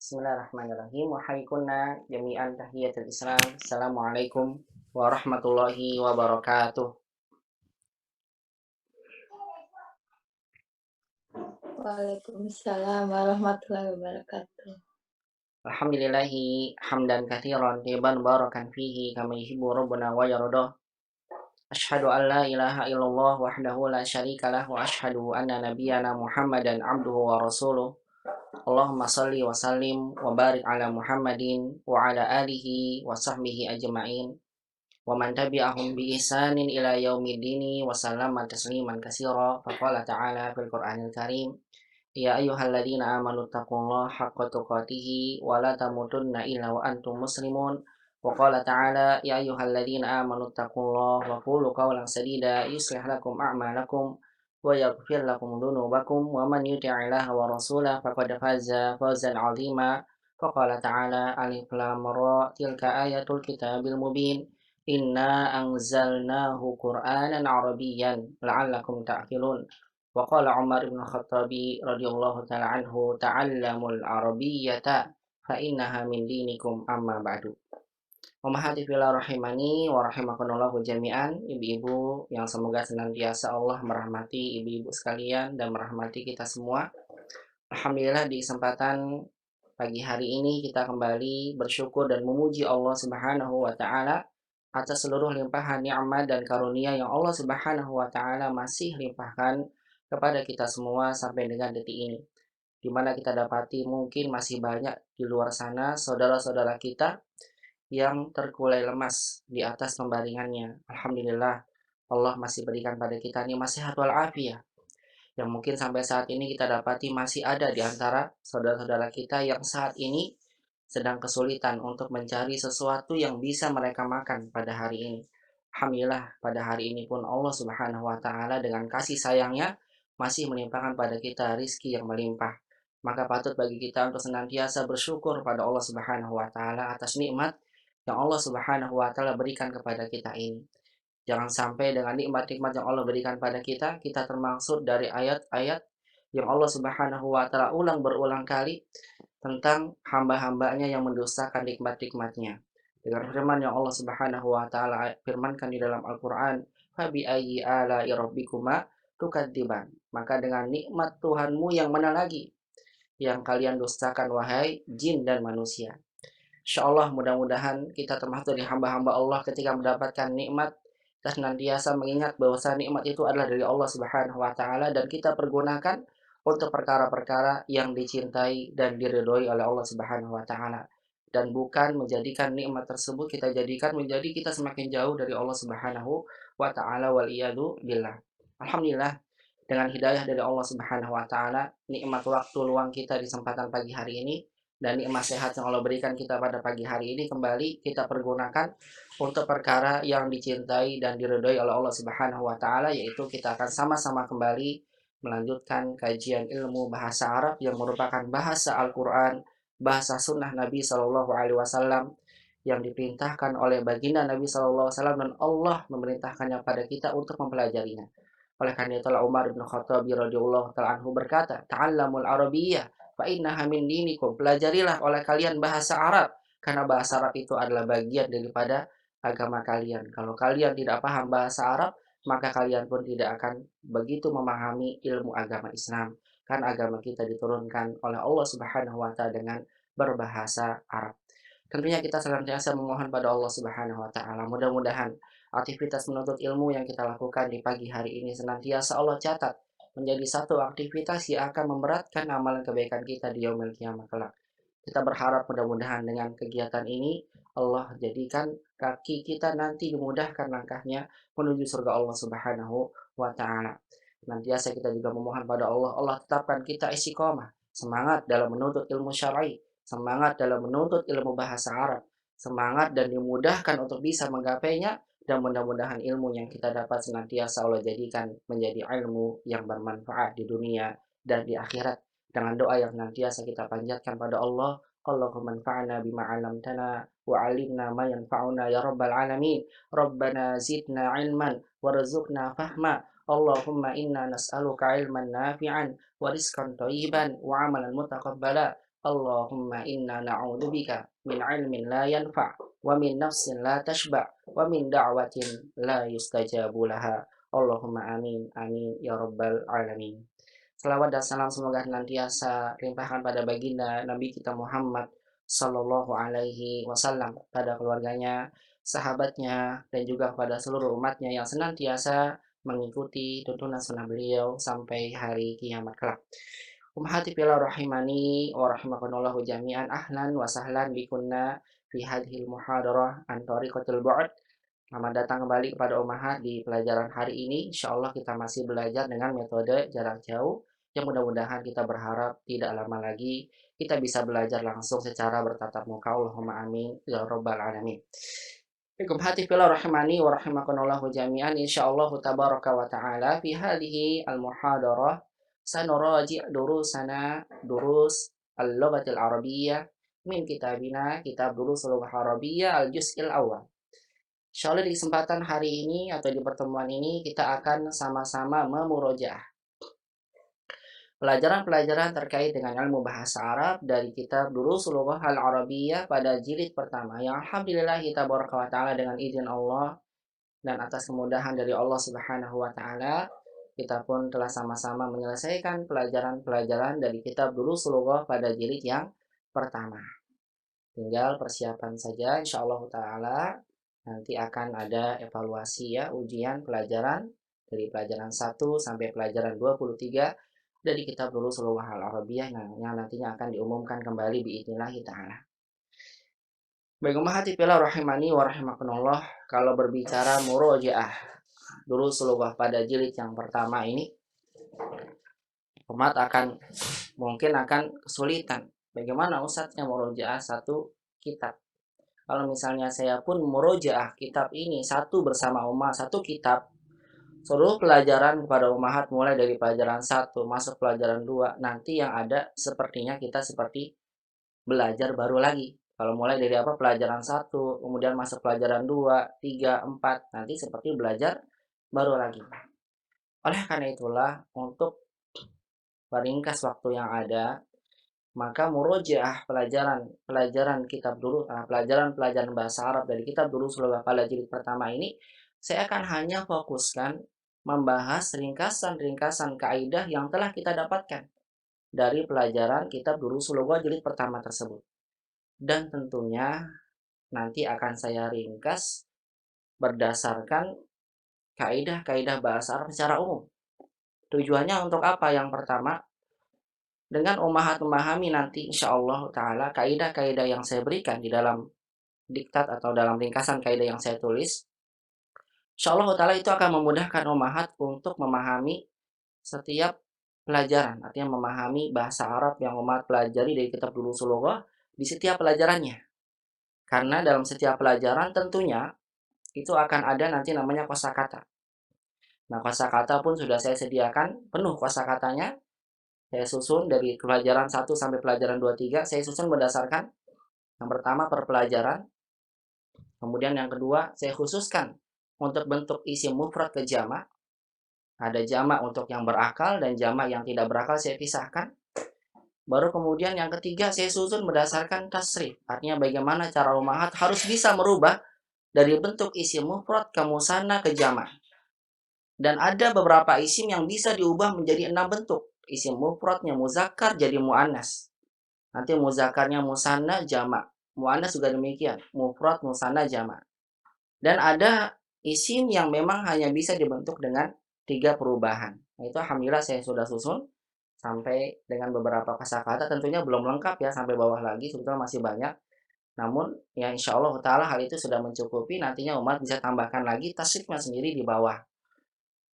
Bismillahirrahmanirrahim. Wa haykunna jami'an tahiyatul Islam. Assalamualaikum warahmatullahi wabarakatuh. Waalaikumsalam warahmatullahi wabarakatuh. Alhamdulillahi hamdan katsiran tayyiban barakan fihi kama yuhibbu rabbuna wa yardah. Asyhadu an la ilaha illallah wahdahu la syarikalah wa asyhadu anna nabiyyana Muhammadan abduhu wa rasuluh. Allahumma salli wa sallim wa barik ala Muhammadin wa ala alihi wa sahbihi ajma'in. Wa man tabi'ahum bi ihsanin ila yaumidini wa sallama tasliman katsira. Faqala ta'ala fil Qur'anil Karim, ya ayyuhalladzina amanu taqullaha haqqa tuqatih wa la tamutunna illa wa antum muslimun. Wa qala ta'ala, ya ayyuhalladzina amanu taqullaha wa qulu qawlan sadida yuslih lakum a'malakum wa yaghfir lakum dhunubakum wa man yuti'illaha wa rasulahu faqad faza fawzan 'azima. Faqala ta'ala, alif lam ra tilka ayatul kitabil mubin. Inna anzalnahu Qur'anan Arabiyyan la'allakum ta'qilun. Wa qala Umar bin Khattabi radhiyallahu ta'ala anhu, ta'allamul arabiyyata fa innaha min dinikum amma ba'du. Ummahati fillah rahimani wa rahimakumullah jami'an, ibu-ibu yang semoga senantiasa Allah merahmati ibu-ibu sekalian dan merahmati kita semua. Alhamdulillah di kesempatan pagi hari ini kita kembali bersyukur dan memuji Allah Subhanahu wa taala atas seluruh limpahan nikmat dan karunia yang Allah Subhanahu wa taala masih limpahkan kepada kita semua sampai dengan detik ini. Di mana kita dapati mungkin masih banyak di luar sana saudara-saudara kita yang terkulai lemas di atas pembaringannya. Alhamdulillah Allah masih berikan pada kita nikmat sehat wal afiat yang mungkin sampai saat ini kita dapati masih ada di antara saudara-saudara kita yang saat ini sedang kesulitan untuk mencari sesuatu yang bisa mereka makan pada hari ini. Alhamdulillah pada hari ini pun Allah Subhanahu wa taala dengan kasih sayangnya masih melimpahkan pada kita rizki yang melimpah. Maka patut bagi kita untuk senantiasa bersyukur pada Allah Subhanahu wa taala atas nikmat yang Allah Subhanahu wa taala berikan kepada kita ini. Jangan sampai dengan nikmat-nikmat yang Allah berikan pada kita, kita termaksud dari ayat-ayat yang Allah Subhanahu wa taala ulang berulang kali tentang hamba-hambanya yang mendustakan nikmat-nikmatnya. Dengan firman yang Allah Subhanahu wa taala firmankan di dalam Al-Qur'an, "Fabi ayyi ala'i rabbikuma tukadziban." Maka dengan nikmat Tuhanmu yang mana lagi yang kalian dustakan wahai jin dan manusia. Insyaallah mudah-mudahan kita termasuk dari hamba-hamba Allah ketika mendapatkan nikmat kita senantiasa mengingat bahwa nikmat itu adalah dari Allah Subhanahu wa taala dan kita pergunakan untuk perkara-perkara yang dicintai dan diridhoi oleh Allah Subhanahu wa taala dan bukan menjadikan nikmat tersebut kita jadikan menjadi kita semakin jauh dari Allah Subhanahu wa taala wal iyadu billah. Alhamdulillah dengan hidayah dari Allah Subhanahu wa taala, nikmat waktu luang kita di kesempatan pagi hari ini dan nikmat sehat yang Allah berikan kita pada pagi hari ini kembali kita pergunakan untuk perkara yang dicintai dan diridhoi oleh Allah Subhanahu wa taala, yaitu kita akan sama-sama kembali melanjutkan kajian ilmu bahasa Arab yang merupakan bahasa Al-Qur'an, bahasa sunnah Nabi Shallallahu alaihi wasallam yang diperintahkan oleh baginda Nabi Shallallahu alaihi wasallam dan Allah memerintahkannya pada kita untuk mempelajarinya. Oleh karena itulah Umar bin Khattab radhiyallahu taala anhu berkata, "Ta'allamul Arabiyyah fa innaha min dinikum." Pelajarilah oleh kalian bahasa Arab karena bahasa Arab itu adalah bagian daripada agama kalian. Kalau kalian tidak paham bahasa Arab, maka kalian pun tidak akan begitu memahami ilmu agama Islam. Karena agama kita diturunkan oleh Allah Subhanahu wa taala dengan berbahasa Arab. Tentunya kita senantiasa memohon pada Allah Subhanahu wa taala. Mudah-mudahan aktivitas menuntut ilmu yang kita lakukan di pagi hari ini senantiasa Allah catat menjadi satu aktivitas yang akan memberatkan amalan kebaikan kita di yaumil kiamah kelak. Kita berharap mudah-mudahan dengan kegiatan ini Allah jadikan kaki kita nanti dimudahkan langkahnya menuju surga Allah Subhanahu wa taala. Senantiasa kita juga memohon pada Allah, Allah tetapkan kita istiqomah, semangat dalam menuntut ilmu syar'i, semangat dalam menuntut ilmu bahasa Arab, semangat dan dimudahkan untuk bisa menggapainya dan mudah-mudahan ilmu yang kita dapat senantiasa Allah jadikan menjadi ilmu yang bermanfaat di dunia dan di akhirat dengan doa yang senantiasa kita panjatkan pada Allah. Allahumma anfa'na bima 'allamtana wa 'allimna ma yanfa'una ya rabbal alamin. Rabbana zidna 'ilman warzuqna fahma. Allahumma inna nas'aluka 'ilman nafi'an wa rizqan thayyiban wa 'amalan mutaqabbala Allahumma inna na'udzubika min ilmin la yanfa' wa min nafsin la tashba' wa min da'watin la yustajabu laha. Allahumma amin amin ya rabbal alamin. Selawat dan salam semoga senantiasa limpahkan pada baginda Nabi kita Muhammad sallallahu alaihi wasallam, pada keluarganya, sahabatnya, dan juga kepada seluruh umatnya yang senantiasa mengikuti tuntunan sunnah beliau sampai hari kiamat kelak. Ummahati fillah rahimani wa rahimakumullah jami'an, ahlan wa sahlan bikunna fi hadhil muhadarah an tariqatul bu'd. Selamat datang kembali kepada Ummahat di pelajaran hari ini. Insyaallah kita masih belajar dengan metode jarak jauh yang mudah-mudahan kita berharap tidak lama lagi kita bisa belajar langsung secara bertatap muka. Allahumma amin ya rabbal alamin. Ummahati fillah rahimani wa rahimakumullah jami'an, insyaallah tabaraka wa ta'ala fi hadhihi al-muhadarah sanuraji' durusana durus al-lughatil arabiyyah min kitabina kitab durusul lughah arabiyyah al-juz'il awal. Insyaallah di kesempatan hari ini atau di pertemuan ini kita akan sama-sama memurojaah pelajaran-pelajaran terkait dengan ilmu bahasa Arab dari kitab Durusul Lughah Al-Arabiyyah pada jilid pertama, yang alhamdulillah kita baraka wa ta'ala dengan izin Allah dan atas kemudahan dari Allah Subhanahu wa taala, kita pun telah sama-sama menyelesaikan pelajaran-pelajaran dari kitab Durusul Lughah pada jilid yang pertama. Tinggal persiapan saja, insyaallah taala nanti akan ada evaluasi ya, ujian pelajaran dari pelajaran 1 sampai pelajaran 23 dari kitab Durusul Lughah Al-Arabiyyah yang nantinya akan diumumkan kembali biidznillah taala. Baik ummahati fillah rahimani wa rahimakumullah, kalau berbicara murojaah Durusul Lughah pada jilid yang pertama ini, umat mungkin akan kesulitan. Bagaimana ustadznya murojaah satu kitab? Kalau misalnya saya pun murojaah kitab ini satu bersama umat, satu kitab, seluruh pelajaran kepada ummahat mulai dari pelajaran 1 masuk pelajaran 2, nanti yang ada sepertinya kita seperti belajar baru lagi. Kalau mulai dari pelajaran 1 kemudian masuk pelajaran 2, 3, 4, nanti seperti belajar baru lagi. Oleh karena itulah, untuk meringkas waktu yang ada, maka murojaah pelajaran kitab dulu, pelajaran bahasa Arab dari kitab Durusul Lughah pada jilid pertama ini, saya akan hanya fokuskan membahas ringkasan-ringkasan kaidah yang telah kita dapatkan dari pelajaran kitab Durusul Lughah jilid pertama tersebut. Dan tentunya nanti akan saya ringkas berdasarkan kaidah-kaidah bahasa Arab secara umum. Tujuannya untuk apa? Yang pertama, dengan ummahat memahami nanti insyaallah taala kaidah-kaidah yang saya berikan di dalam diktat atau dalam ringkasan kaidah yang saya tulis, insyaallah taala itu akan memudahkan ummahat untuk memahami setiap pelajaran, artinya memahami bahasa Arab yang umat pelajari dari kitab Durusul Lughah di setiap pelajarannya. Karena dalam setiap pelajaran tentunya itu akan ada nanti namanya kosakata. Nah, kosakata pun sudah saya sediakan penuh kosakatanya. Saya susun dari pelajaran 1 sampai pelajaran 23, saya susun berdasarkan yang pertama per pelajaran. Kemudian yang kedua, saya khususkan untuk bentuk isim mufrad ke jamak. Ada jamak untuk yang berakal dan jamak yang tidak berakal saya pisahkan. Baru kemudian yang ketiga saya susun berdasarkan tasrif. Artinya bagaimana cara ummahat harus bisa merubah dari bentuk isim mufrad ke musanna ke jamak. Dan ada beberapa isim yang bisa diubah menjadi 6 bentuk. Isim mufradnya muzakkar jadi muannas. Nanti muzakkarnya musanna jamak. Muannas juga demikian. Mufrad musanna jamak. Dan ada isim yang memang hanya bisa dibentuk dengan 3 perubahan. Nah, itu alhamdulillah saya sudah susun sampai dengan beberapa kosakata, tentunya belum lengkap ya, sampai bawah lagi sebetulnya masih banyak. Namun ya insyaallah taala hal itu sudah mencukupi, nantinya umat bisa tambahkan lagi tasrifnya sendiri di bawah.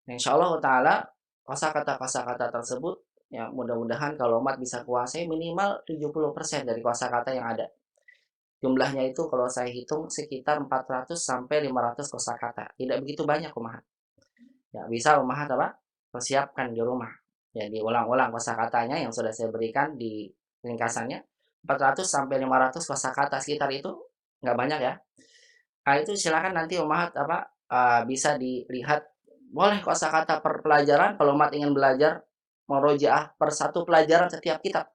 Nah, insyaallah taala kosakata-kosakata tersebut ya mudah-mudahan kalau umat bisa kuasai minimal 70% dari kosakata yang ada. Jumlahnya itu kalau saya hitung sekitar 400 sampai 500 kosakata. Tidak begitu banyak umat. Ya, bisa umat persiapkan di rumah. Ya, diulang-ulang kosakatanya yang sudah saya berikan di ringkasannya. 400 sampai 500 kosakata sekitar itu, nggak banyak ya. Nah, itu silakan nanti umat bisa dilihat. Boleh kosakata per pelajaran kalau umat ingin belajar murojaah per satu pelajaran setiap kitab.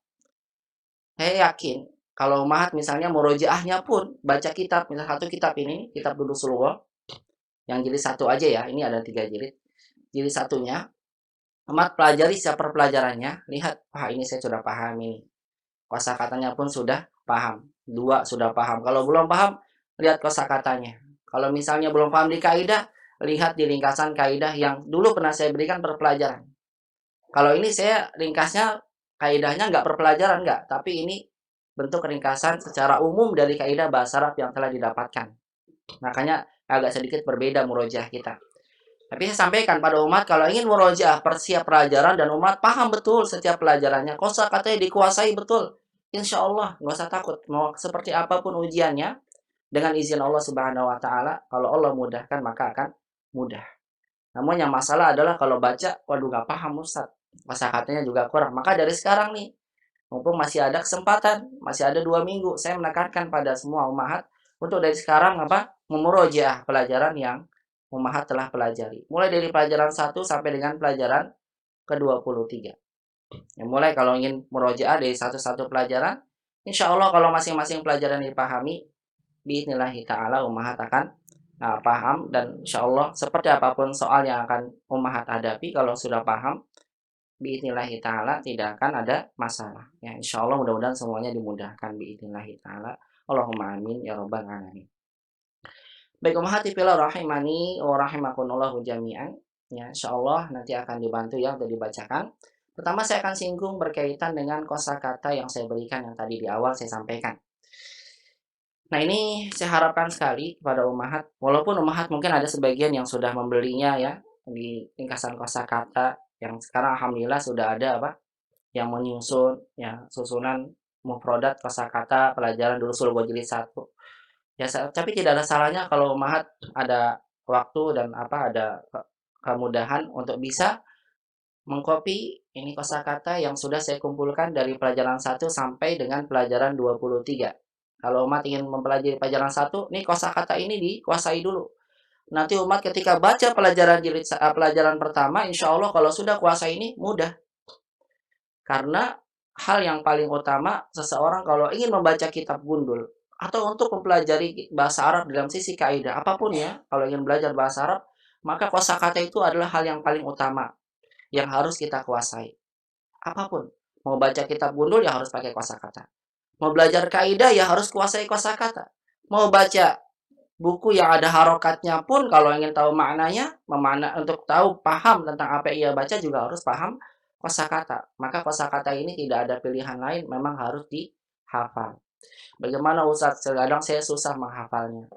Saya yakin kalau ummahat misalnya murojaahnya pun baca kitab, misal satu kitab ini, kitab Durusul Lughah, yang jilid 1 aja ya, ini ada 3 jilid. Jilid satunya, umat pelajari setiap pelajarannya, lihat, wah ini saya sudah paham ini. Kosakatanya pun sudah paham. 2 sudah paham. Kalau belum paham, lihat kosakatanya. Kalau misalnya belum paham di kaidah, lihat di ringkasan kaidah yang dulu pernah saya berikan per pelajaran. Kalau ini saya ringkasnya kaidahnya nggak per pelajaran, nggak, tapi ini bentuk ringkasan secara umum dari kaidah bahasa Arab yang telah didapatkan. Makanya agak sedikit berbeda murojaah kita. Tapi saya sampaikan pada umat kalau ingin murojaah persiap pelajaran dan umat paham betul setiap pelajarannya, kosakatanya dikuasai betul. Insya Allah nggak usah takut. Mau seperti apapun ujiannya, dengan izin Allah Subhanahu Wa Taala, kalau Allah mudahkan maka akan mudah. Namun yang masalah adalah kalau baca, waduh nggak paham Ustaz, kosakatanya juga kurang. Maka dari sekarang nih, mumpung masih ada kesempatan, masih ada 2 minggu, saya menekankan pada semua ummahat untuk dari sekarang apa? Memurojaah pelajaran yang ummahat telah pelajari. Mulai dari pelajaran 1 sampai dengan pelajaran ke-23. Ya, mulai kalau ingin murojaah dari satu-satu pelajaran, insya Allah kalau masing-masing pelajaran dipahami, biidznillah ta'ala ummahat akan paham, dan insya Allah seperti apapun soal yang akan ummahat hadapi, kalau sudah paham, biidznillah ta'ala tidak akan ada masalah. Ya, insya Allah mudah-mudahan semuanya dimudahkan biidznillah ta'ala. Allahumma amin ya rabbal alamin. Baik ummahat fillah rahimani wa rahimakumullah jami'an. Ya, insya Allah nanti akan dibantu ya untuk dibacakan. Pertama saya akan singgung berkaitan dengan kosakata yang saya berikan yang tadi di awal saya sampaikan. Nah ini saya harapkan sekali kepada ummahat, walaupun ummahat mungkin ada sebagian yang sudah membelinya ya di ringkasan kosakata yang sekarang alhamdulillah sudah ada apa yang menyusun ya susunan mufrodat kosakata pelajaran dulu sulul jilid 1. Ya, tapi tidak ada salahnya kalau ummahat ada waktu dan apa ada kemudahan untuk bisa mengcopy ini kosakata yang sudah saya kumpulkan dari pelajaran 1 sampai dengan pelajaran 23. Kalau umat ingin mempelajari pelajaran 1, nih kosakata ini dikuasai dulu. Nanti umat ketika baca pelajaran pertama, insya Allah kalau sudah kuasai ini mudah. Karena hal yang paling utama seseorang kalau ingin membaca kitab gundul atau untuk mempelajari bahasa Arab dalam sisi kaidah apapun ya, kalau ingin belajar bahasa Arab, maka kosakata itu adalah hal yang paling utama yang harus kita kuasai. Apapun, mau baca kitab gundul ya harus pakai kosakata. Mau belajar kaidah ya harus kuasai kosakata. Mau baca buku yang ada harokatnya pun kalau ingin tahu maknanya, untuk tahu paham tentang apa yang ia baca juga harus paham kosakata. Maka kosakata ini tidak ada pilihan lain, memang harus dihafal. Bagaimana Ustaz? Kadang saya susah menghafalnya.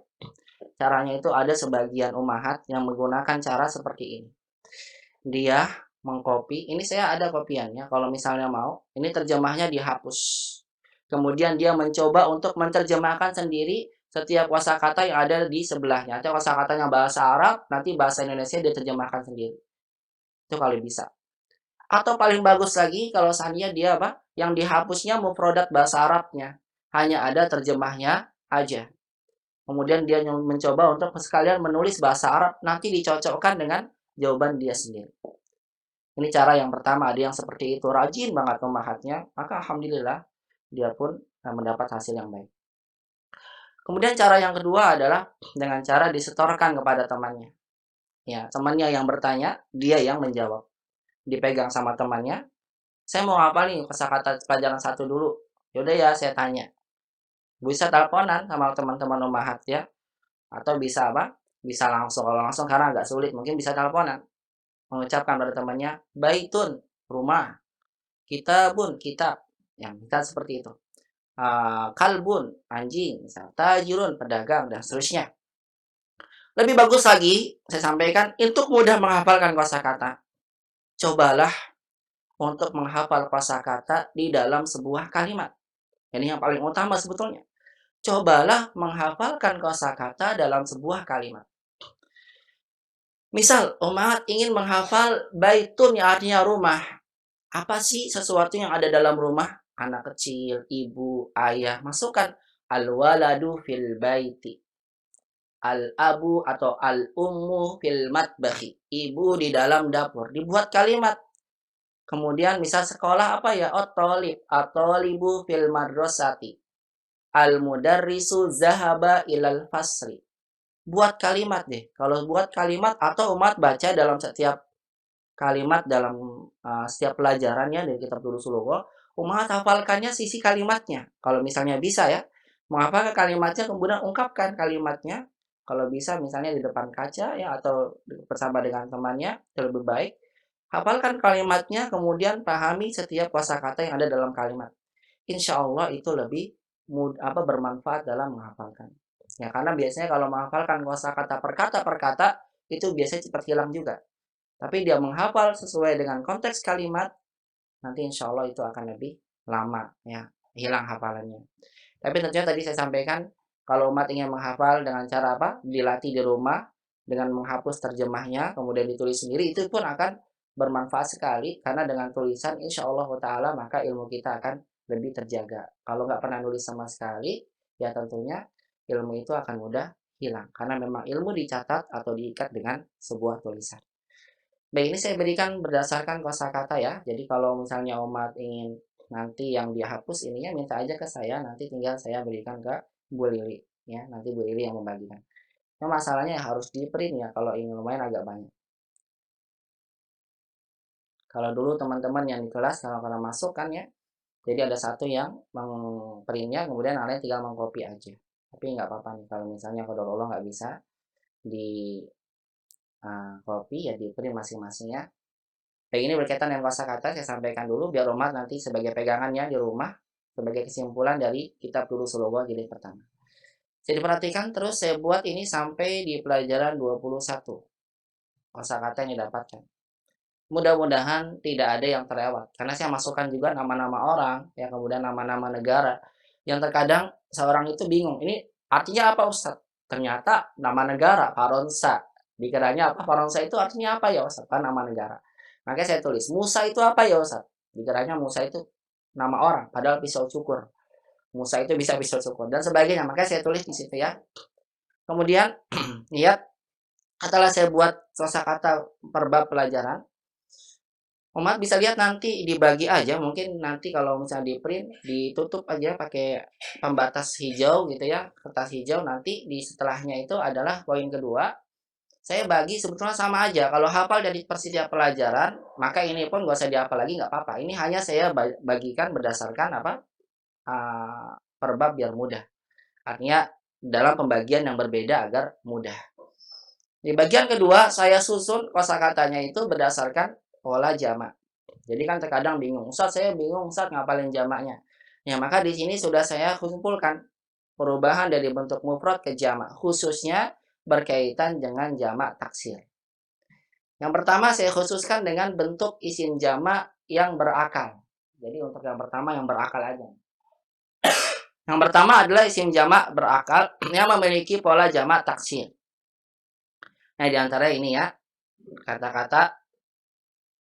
Caranya itu ada sebagian ummahat yang menggunakan cara seperti ini. Dia mengcopy, ini saya ada kopiannya, kalau misalnya mau, ini terjemahnya dihapus. Kemudian dia mencoba untuk menerjemahkan sendiri setiap kosakata yang ada di sebelahnya. Atau kosakatanya bahasa Arab, nanti bahasa Indonesia dia terjemahkan sendiri. Itu kalau bisa. Atau paling bagus lagi kalau seandainya dia apa? Yang dihapusnya mufrodat bahasa Arabnya. Hanya ada terjemahnya aja. Kemudian dia mencoba untuk sekalian menulis bahasa Arab, nanti dicocokkan dengan jawaban dia sendiri. Ini cara yang pertama, ada yang seperti itu, rajin banget memahatnya, maka alhamdulillah dia pun mendapat hasil yang baik. Kemudian cara yang kedua adalah dengan cara disetorkan kepada temannya. Ya, temannya yang bertanya, dia yang menjawab. Dipegang sama temannya, saya mau apa nih kosakata pelajaran 1 dulu. Yaudah ya, saya tanya. Bisa teleponan sama teman-teman ummahat ya, atau bisa apa? Bisa langsung. Kalau langsung karena agak sulit, mungkin bisa teleponan. Mengucapkan pada temannya, baitun, rumah. Kitabun, kitab. Yang kita seperti itu. Kalbun, anjing, misal tajirun, pedagang, dan seterusnya. Lebih bagus lagi, saya sampaikan, untuk mudah menghafalkan kosakata, cobalah untuk menghafal kosakata di dalam sebuah kalimat. Ini yang paling utama sebetulnya. Cobalah menghafalkan kosakata dalam sebuah kalimat. Misal, umat ingin menghafal baitun yang artinya rumah. Apa sih sesuatu yang ada dalam rumah? Anak kecil, ibu, ayah. Masukkan al-waladu fil baiti. Al-abu atau al-ummu fil matbahi. Ibu di dalam dapur. Dibuat kalimat. Kemudian misal sekolah apa ya? Oh, tolib. At-tolibu fil madrasati. Al-mudarrisu zahaba ilal fasri. Buat kalimat deh. Kalau buat kalimat atau umat baca dalam setiap kalimat dalam setiap pelajarannya dari kitab Durusulullah, umat hafalkannya sisi kalimatnya. Kalau misalnya bisa ya, menghafalkan kalimatnya kemudian ungkapkan kalimatnya. Kalau bisa misalnya di depan kaca ya atau bersama dengan temannya itu lebih baik. Hafalkan kalimatnya kemudian pahami setiap kosakata yang ada dalam kalimat. Insya Allah itu lebih bermanfaat dalam menghafalkan. Ya karena biasanya kalau menghafalkan kosakata per kata itu biasanya cepat hilang juga. Tapi dia menghafal sesuai dengan konteks kalimat, nanti insya Allah itu akan lebih lama ya hilang hafalannya. Tapi tentunya tadi saya sampaikan kalau umat ingin menghafal dengan cara apa? Dilatih di rumah dengan menghapus terjemahnya, kemudian ditulis sendiri itu pun akan bermanfaat sekali karena dengan tulisan insya Allah Taala maka ilmu kita akan lebih terjaga. Kalau nggak pernah nulis sama sekali, ya tentunya ilmu itu akan mudah hilang karena memang ilmu dicatat atau diikat dengan sebuah tulisan. Baik, ini saya berikan berdasarkan kosakata ya. Jadi kalau misalnya umat ingin nanti yang dihapus ininya minta aja ke saya, nanti tinggal saya berikan ke Bu Lili ya. Nanti Bu Lili yang membagikan. Nah, masalahnya harus di print ya kalau ingin lumayan agak banyak. Kalau dulu teman-teman yang di kelas kalau pernah masuk kan ya, jadi ada satu yang mengprintnya kemudian yang lain tinggal mengcopy aja. Tapi nggak apa-apa nih kalau misalnya kalau Allah nggak bisa di copy ya di print masing-masingnya. Baik, ini berkaitan dengan kosakata saya sampaikan dulu biar umat nanti sebagai pegangannya di rumah sebagai kesimpulan dari kitab Durusulullah jilid pertama. Jadi perhatikan terus saya buat ini sampai di pelajaran 21 kosakata yang didapatkan. Mudah-mudahan tidak ada yang terlewat karena saya masukkan juga nama-nama orang ya kemudian nama-nama negara yang terkadang seorang itu bingung ini artinya apa Ustadz? Ternyata nama negara Faronsa dikiranya apa Faronsa itu artinya apa ya Ustadz? Kan nama negara. Makanya saya tulis Musa itu apa ya Ustadz? Dikiranya Musa itu nama orang padahal pisau cukur. Musa itu bisa pisau cukur dan sebagainya. Makanya saya tulis di situ ya. Kemudian lihat setelah saya buat kosakata per bab pelajaran umat bisa lihat nanti dibagi aja mungkin nanti kalau misalnya di print ditutup aja pakai pembatas hijau gitu ya kertas hijau nanti di setelahnya itu adalah poin kedua saya bagi sebetulnya sama aja kalau hafal dari setiap pelajaran maka ini pun gak usah dihafal lagi nggak apa-apa ini hanya saya bagikan berdasarkan apa per bab biar mudah artinya dalam pembagian yang berbeda agar mudah di bagian kedua saya susun kosakatanya itu berdasarkan pola jamak. Jadi kan terkadang bingung, Ustaz saya bingung Ustaz ngapalin jamaknya. Ya maka di sini sudah saya kumpulkan perubahan dari bentuk mufrad ke jamak, khususnya berkaitan dengan jamak taksir. Yang pertama saya khususkan dengan bentuk isim jamak yang berakal. Jadi untuk yang pertama yang berakal aja. Yang pertama adalah isim jamak berakal yang memiliki pola jamak taksir. Nah di antara ini ya kata-kata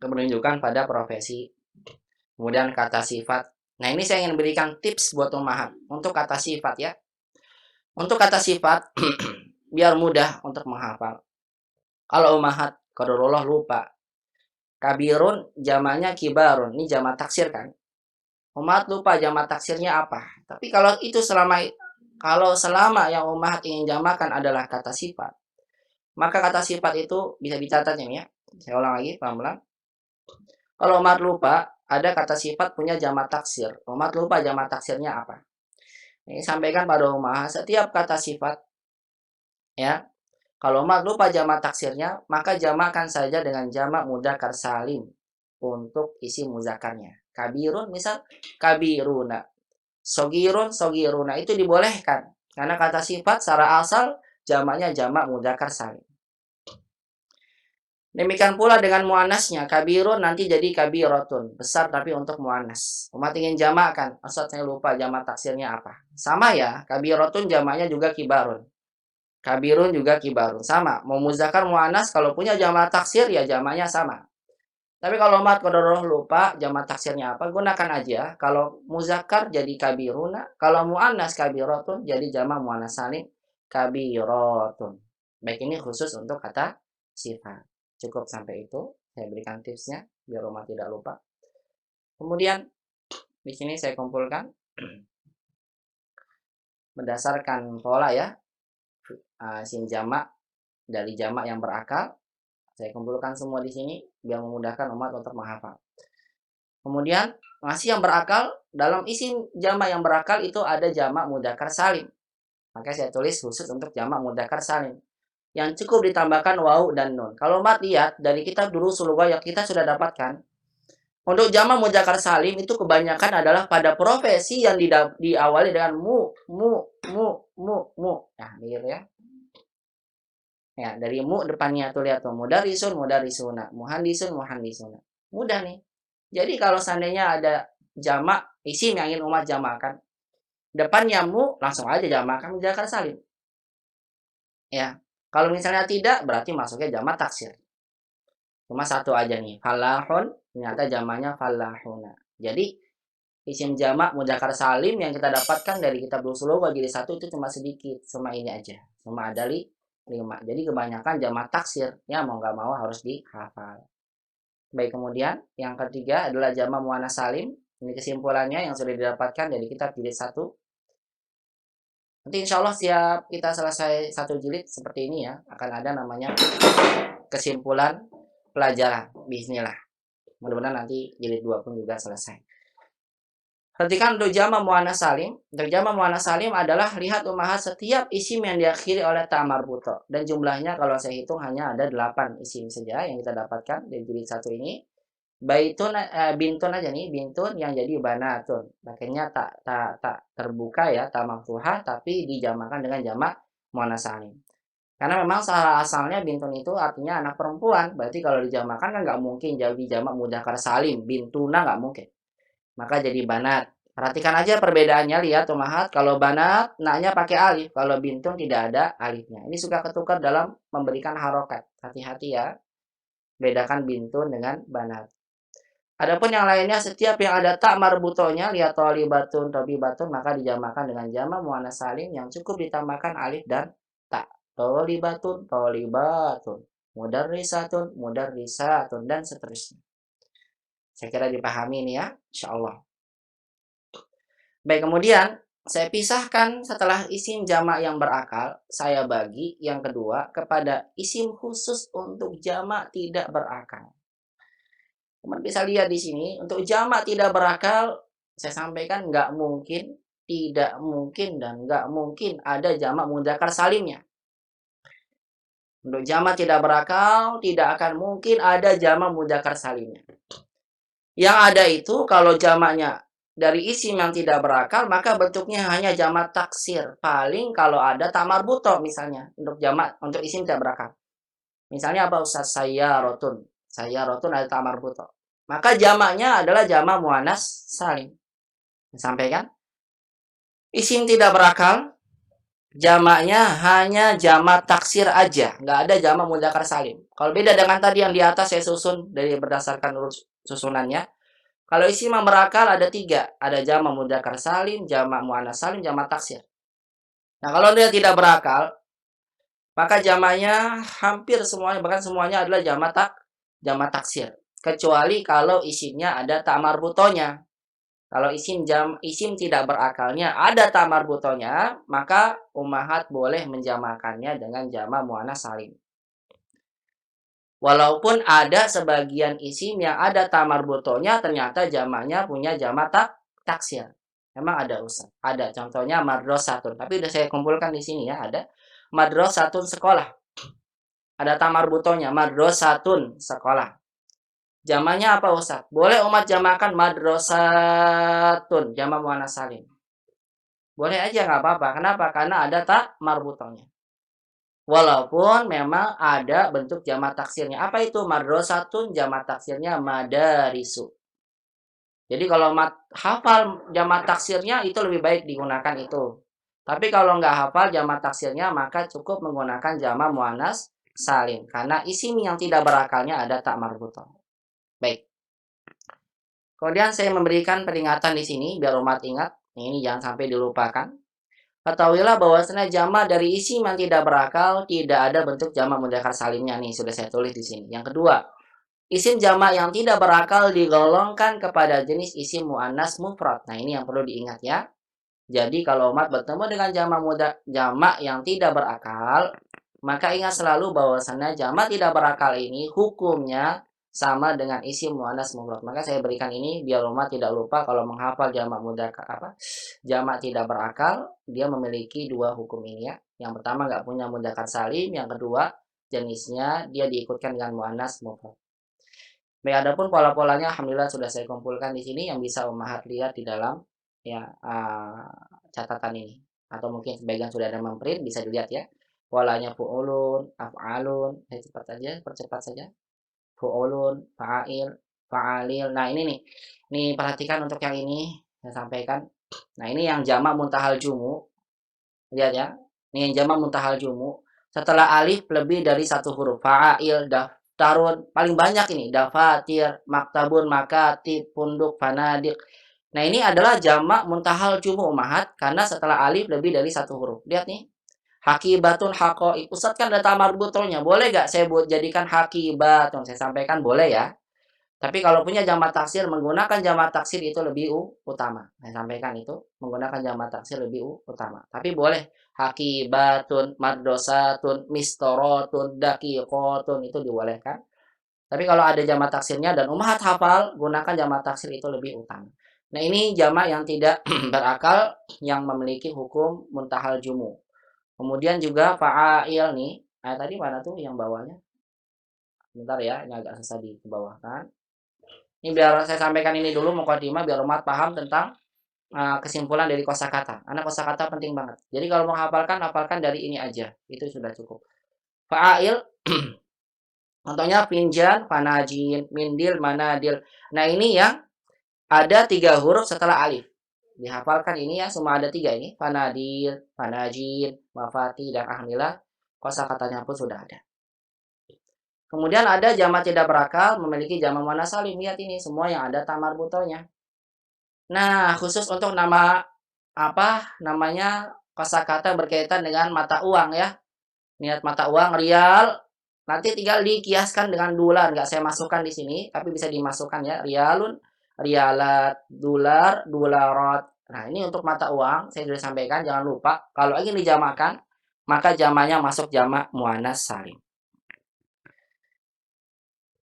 menunjukkan pada profesi. Kemudian kata sifat. Nah, ini saya ingin berikan tips buat umahat untuk kata sifat ya. Untuk kata sifat biar mudah untuk menghafal. Kalau umahat qadarullah lupa. Kabirun jamaknya kibarun. Ini jamak taksir kan? Umahat lupa jamak taksirnya apa. Tapi kalau selama yang umahat ingin jamakan adalah kata sifat, maka kata sifat itu bisa dicatat ini ya. Saya ulang lagi pelan-pelan. Kalau umat lupa, ada kata sifat punya jamak taksir. Umat lupa jamak taksirnya apa? Ini sampaikan pada umat setiap kata sifat ya. Kalau umat lupa jamak taksirnya, maka jamakkan saja dengan jamak mudzakkar salim untuk isi muzakarnya. Kabirun misal kabiruna. Sogirun sogiruna itu dibolehkan karena kata sifat secara asal jamaknya jamak mudzakkar salim. Demikian pula dengan muannasnya, kabirun nanti jadi kabirotun, besar tapi untuk muannas. Umat ingin jamakkan, Ustaz saya lupa jamak taksirnya apa. Sama ya, kabirotun jamaknya juga kibarun. Kabirun juga kibarun, sama. Mau muzakkar muannas kalau punya jamak taksir ya jamaknya sama. Tapi kalau umat qadarullah lupa jamak taksirnya apa, gunakan aja. Kalau muzakkar jadi kabiruna, kalau muannas kabirotun jadi jamak muannas salim kabirotun. Baik ini khusus untuk kata sifat. Cukup sampai itu. Saya berikan tipsnya biar umat tidak lupa. Kemudian di sini saya kumpulkan berdasarkan pola ya, isim jamak dari jamak yang berakal. Saya kumpulkan semua di sini biar memudahkan umat untuk menghafal. Kemudian masih yang berakal, dalam isim jamak yang berakal itu ada jamak mudzakkar salim. Maka saya tulis khusus untuk jamak mudzakkar salim. Yang cukup ditambahkan waw dan nun. Kalau mat lihat dari kitab dulu Lughah yang kita sudah dapatkan, untuk jamak mudzakkar salim itu kebanyakan adalah pada profesi yang diawali dengan mu. Nah, gitu ya. Ya, dari mu depannya tuh lihat tuh, mudarrisun, mudarrisuna, muhandisun, muhandisuna. Mudah nih. Jadi kalau seandainya ada jamak isim yang ingin umat jamakkan, depannya mu langsung aja jamakkan mudzakkar salim. Ya. Kalau misalnya tidak berarti masuknya jamak taksir. Cuma satu aja nih, falahun, ternyata jamaknya falahuna. Jadi isim jamak mudzakkar salim yang kita dapatkan dari kitab Ushul Lughah jadi satu itu cuma sedikit, cuma ini aja. Cuma ada 5. Jadi kebanyakan jamak taksir, ya mau nggak mau harus dihafal. Baik, kemudian yang ketiga adalah jamak muannats salim. Ini kesimpulannya yang sudah didapatkan dari kitab jilid 1. Nanti insya Allah siap kita selesai 1 jilid seperti ini ya, akan ada namanya kesimpulan pelajaran. Bismillah. Mudah-mudahan nanti jilid 2 pun juga selesai. Perhatikan untuk jamak muannats salim. Untuk jamak muannats salim adalah lihat ummahat setiap isim yang diakhiri oleh ta marbuto. Dan jumlahnya kalau saya hitung hanya ada 8 isim saja yang kita dapatkan dari jilid 1 ini. Baitun bintun aja nih, bintun yang jadi banatun. Makanya tak terbuka ya, ta maftuhah tapi dijamakan dengan jamak muannats salim. Karena memang salah asalnya bintun itu artinya anak perempuan. Berarti kalau dijamakan kan nggak mungkin jadi jamak mudzakkar salim, bintuna nggak mungkin. Maka jadi banat. Perhatikan aja perbedaannya, lihat umahat. Kalau banat, naknya pakai alif. Kalau bintun tidak ada alifnya. Ini suka ketukar dalam memberikan harokat. Hati-hati ya. Bedakan bintun dengan banat. Adapun yang lainnya, setiap yang ada tak marbutonya, lihat tolibatun, tobibatun, maka dijamakan dengan jamak muannats salim yang cukup ditambahkan alif dan tak. Tolibatun, tolibatun, mudarrisatun, mudarrisatun, dan seterusnya. Saya kira dipahami ini ya, insya Allah. Baik, kemudian saya pisahkan setelah isim jamak yang berakal, saya bagi yang kedua kepada isim khusus untuk jamak tidak berakal. Teman bisa lihat di sini, untuk jamak tidak berakal, saya sampaikan nggak mungkin, tidak mungkin, dan nggak mungkin ada jamak mudzakkar salimnya. Untuk jamak tidak berakal, tidak akan mungkin ada jamak mudzakkar salimnya. Yang ada itu kalau jamaknya dari isim yang tidak berakal, maka bentuknya hanya jamak taksir. Paling kalau ada ta marbuto misalnya, untuk jamak, untuk isim tidak berakal. Misalnya apa Ustaz? Sayyarotun. Sayyarotun ada ta marbuto. Maka jamaknya adalah jamak muannats salim. Sampaikan. Isim tidak berakal, jamaknya hanya jamak taksir aja. Nggak ada jamak mudzakkar salim. Kalau beda dengan tadi yang di atas saya susun dari berdasarkan susunannya. Kalau isim yang berakal ada 3. Ada jamak mudzakkar salim, jamak muannats salim, jamak taksir. Nah, kalau dia tidak berakal, maka jamaknya hampir semuanya, bahkan semuanya adalah jamak taksir. Kecuali kalau isimnya ada ta marbutonya. Kalau isim tidak berakalnya ada ta marbutonya, maka ummahat boleh menjamakannya dengan jamak muannats salim. Walaupun ada sebagian isim yang ada ta marbutonya, ternyata jamaknya punya jamak taksir. Memang ada Ustaz. Ada contohnya madrasatun. Tapi udah saya kumpulkan di sini ya, ada madrasatun sekolah. Ada ta marbutonya, madrasatun sekolah. Jamaknya apa Ustaz? Boleh umat jamakan madrasatun, jamak muannats salim. Boleh aja nggak apa-apa. Kenapa? Karena ada ta marbutonya. Walaupun memang ada bentuk jamak taksirnya. Apa itu? Madrasatun, jamak taksirnya madarisu. Jadi kalau hafal jamak taksirnya itu lebih baik digunakan itu. Tapi kalau nggak hafal jamak taksirnya maka cukup menggunakan jamak muannats salim. Karena isim yang tidak berakalnya ada ta marbutoh. Baik. Kemudian saya memberikan peringatan di sini biar umat ingat. Ini jangan sampai dilupakan. Ketahuilah bahwasanya jamak dari isim yang tidak berakal tidak ada bentuk jamak mudzakkar salimnya nih, sudah saya tulis di sini. Yang kedua, Isim jamak yang tidak berakal digolongkan kepada jenis isim muannas mufrad. Nah, ini yang perlu diingat ya. Jadi kalau umat bertemu dengan jamak yang tidak berakal, maka ingat selalu bahwasannya jamak tidak berakal ini hukumnya sama dengan isim muannas mufrad. Maka saya berikan ini biar umat tidak lupa kalau menghafal jamak tidak berakal, dia memiliki dua hukum ini ya. Yang pertama nggak punya mudzakkar salim, yang kedua jenisnya dia diikutkan dengan muannas mufrad. Baik, adapun pola-polanya alhamdulillah sudah saya kumpulkan di sini yang bisa Ummahat lihat di dalam ya catatan ini. Atau mungkin sebagian sudah ada memprint bisa dilihat ya. Polanya fu'ulun, af'alun, cepat saja, percepat saja. Fu'ulun, fa'il, fa'alil. Nah, ini nih. Nih perhatikan untuk yang ini saya sampaikan. Nah, ini yang jamak muntahal jumu. Lihat ya. Ini yang jamak muntahal jumu. Setelah alif lebih dari satu huruf. Fa'il, daftarun. Paling banyak ini. Dafatir, maktabun, makatib, punduk, fanadik. Nah, ini adalah jamak muntahal jumu umahat. Karena setelah alif lebih dari satu huruf. Lihat nih. Hakibatun hakoik. Ustadz kan ada tamar butonya. Boleh gak saya buat jadikan hakibatun? Saya sampaikan boleh ya. Tapi kalau punya jamak taksir, menggunakan jamak taksir itu lebih utama. Saya sampaikan itu, menggunakan jamak taksir lebih utama. Tapi boleh hakibatun, mardosatun, mistorotun, daqiqotun itu dibolehkan. Tapi kalau ada jamak taksirnya dan umahat hafal, gunakan jamak taksir itu lebih utama. Nah, ini jamak yang tidak berakal yang memiliki hukum muntahal jumu. Kemudian juga fa'il nih. Nah, tadi mana tuh yang bawahnya? Bentar ya, ini agak susah dibawahkan. Ini biar saya sampaikan ini dulu mukadimah biar umat paham tentang kesimpulan dari kosakata. Karena kosakata penting banget. Jadi kalau mau hafalkan dari ini aja. Itu sudah cukup. Fa'il contohnya finjan, fanajin, mindil, manadil. Nah, ini yang ada 3 huruf setelah alif. Dihafalkan ini ya, semua ada 3 ini. Fanadil, fanajin, mafati, dan alhamdulillah kosakatanya pun sudah ada. Kemudian ada jamak tidak berakal memiliki jamak muannas salim. Lihat ini semua yang ada tamar butonya. Nah, khusus untuk namanya kosakata berkaitan dengan mata uang ya. Niat mata uang rial nanti tinggal dikiaskan dengan dolar, nggak saya masukkan di sini, tapi bisa dimasukkan ya. Rialun, rialat, dolar, dolarat. Nah, ini untuk mata uang saya sudah sampaikan jangan lupa kalau ingin dijamakan maka jamaknya masuk jamak muannas salim.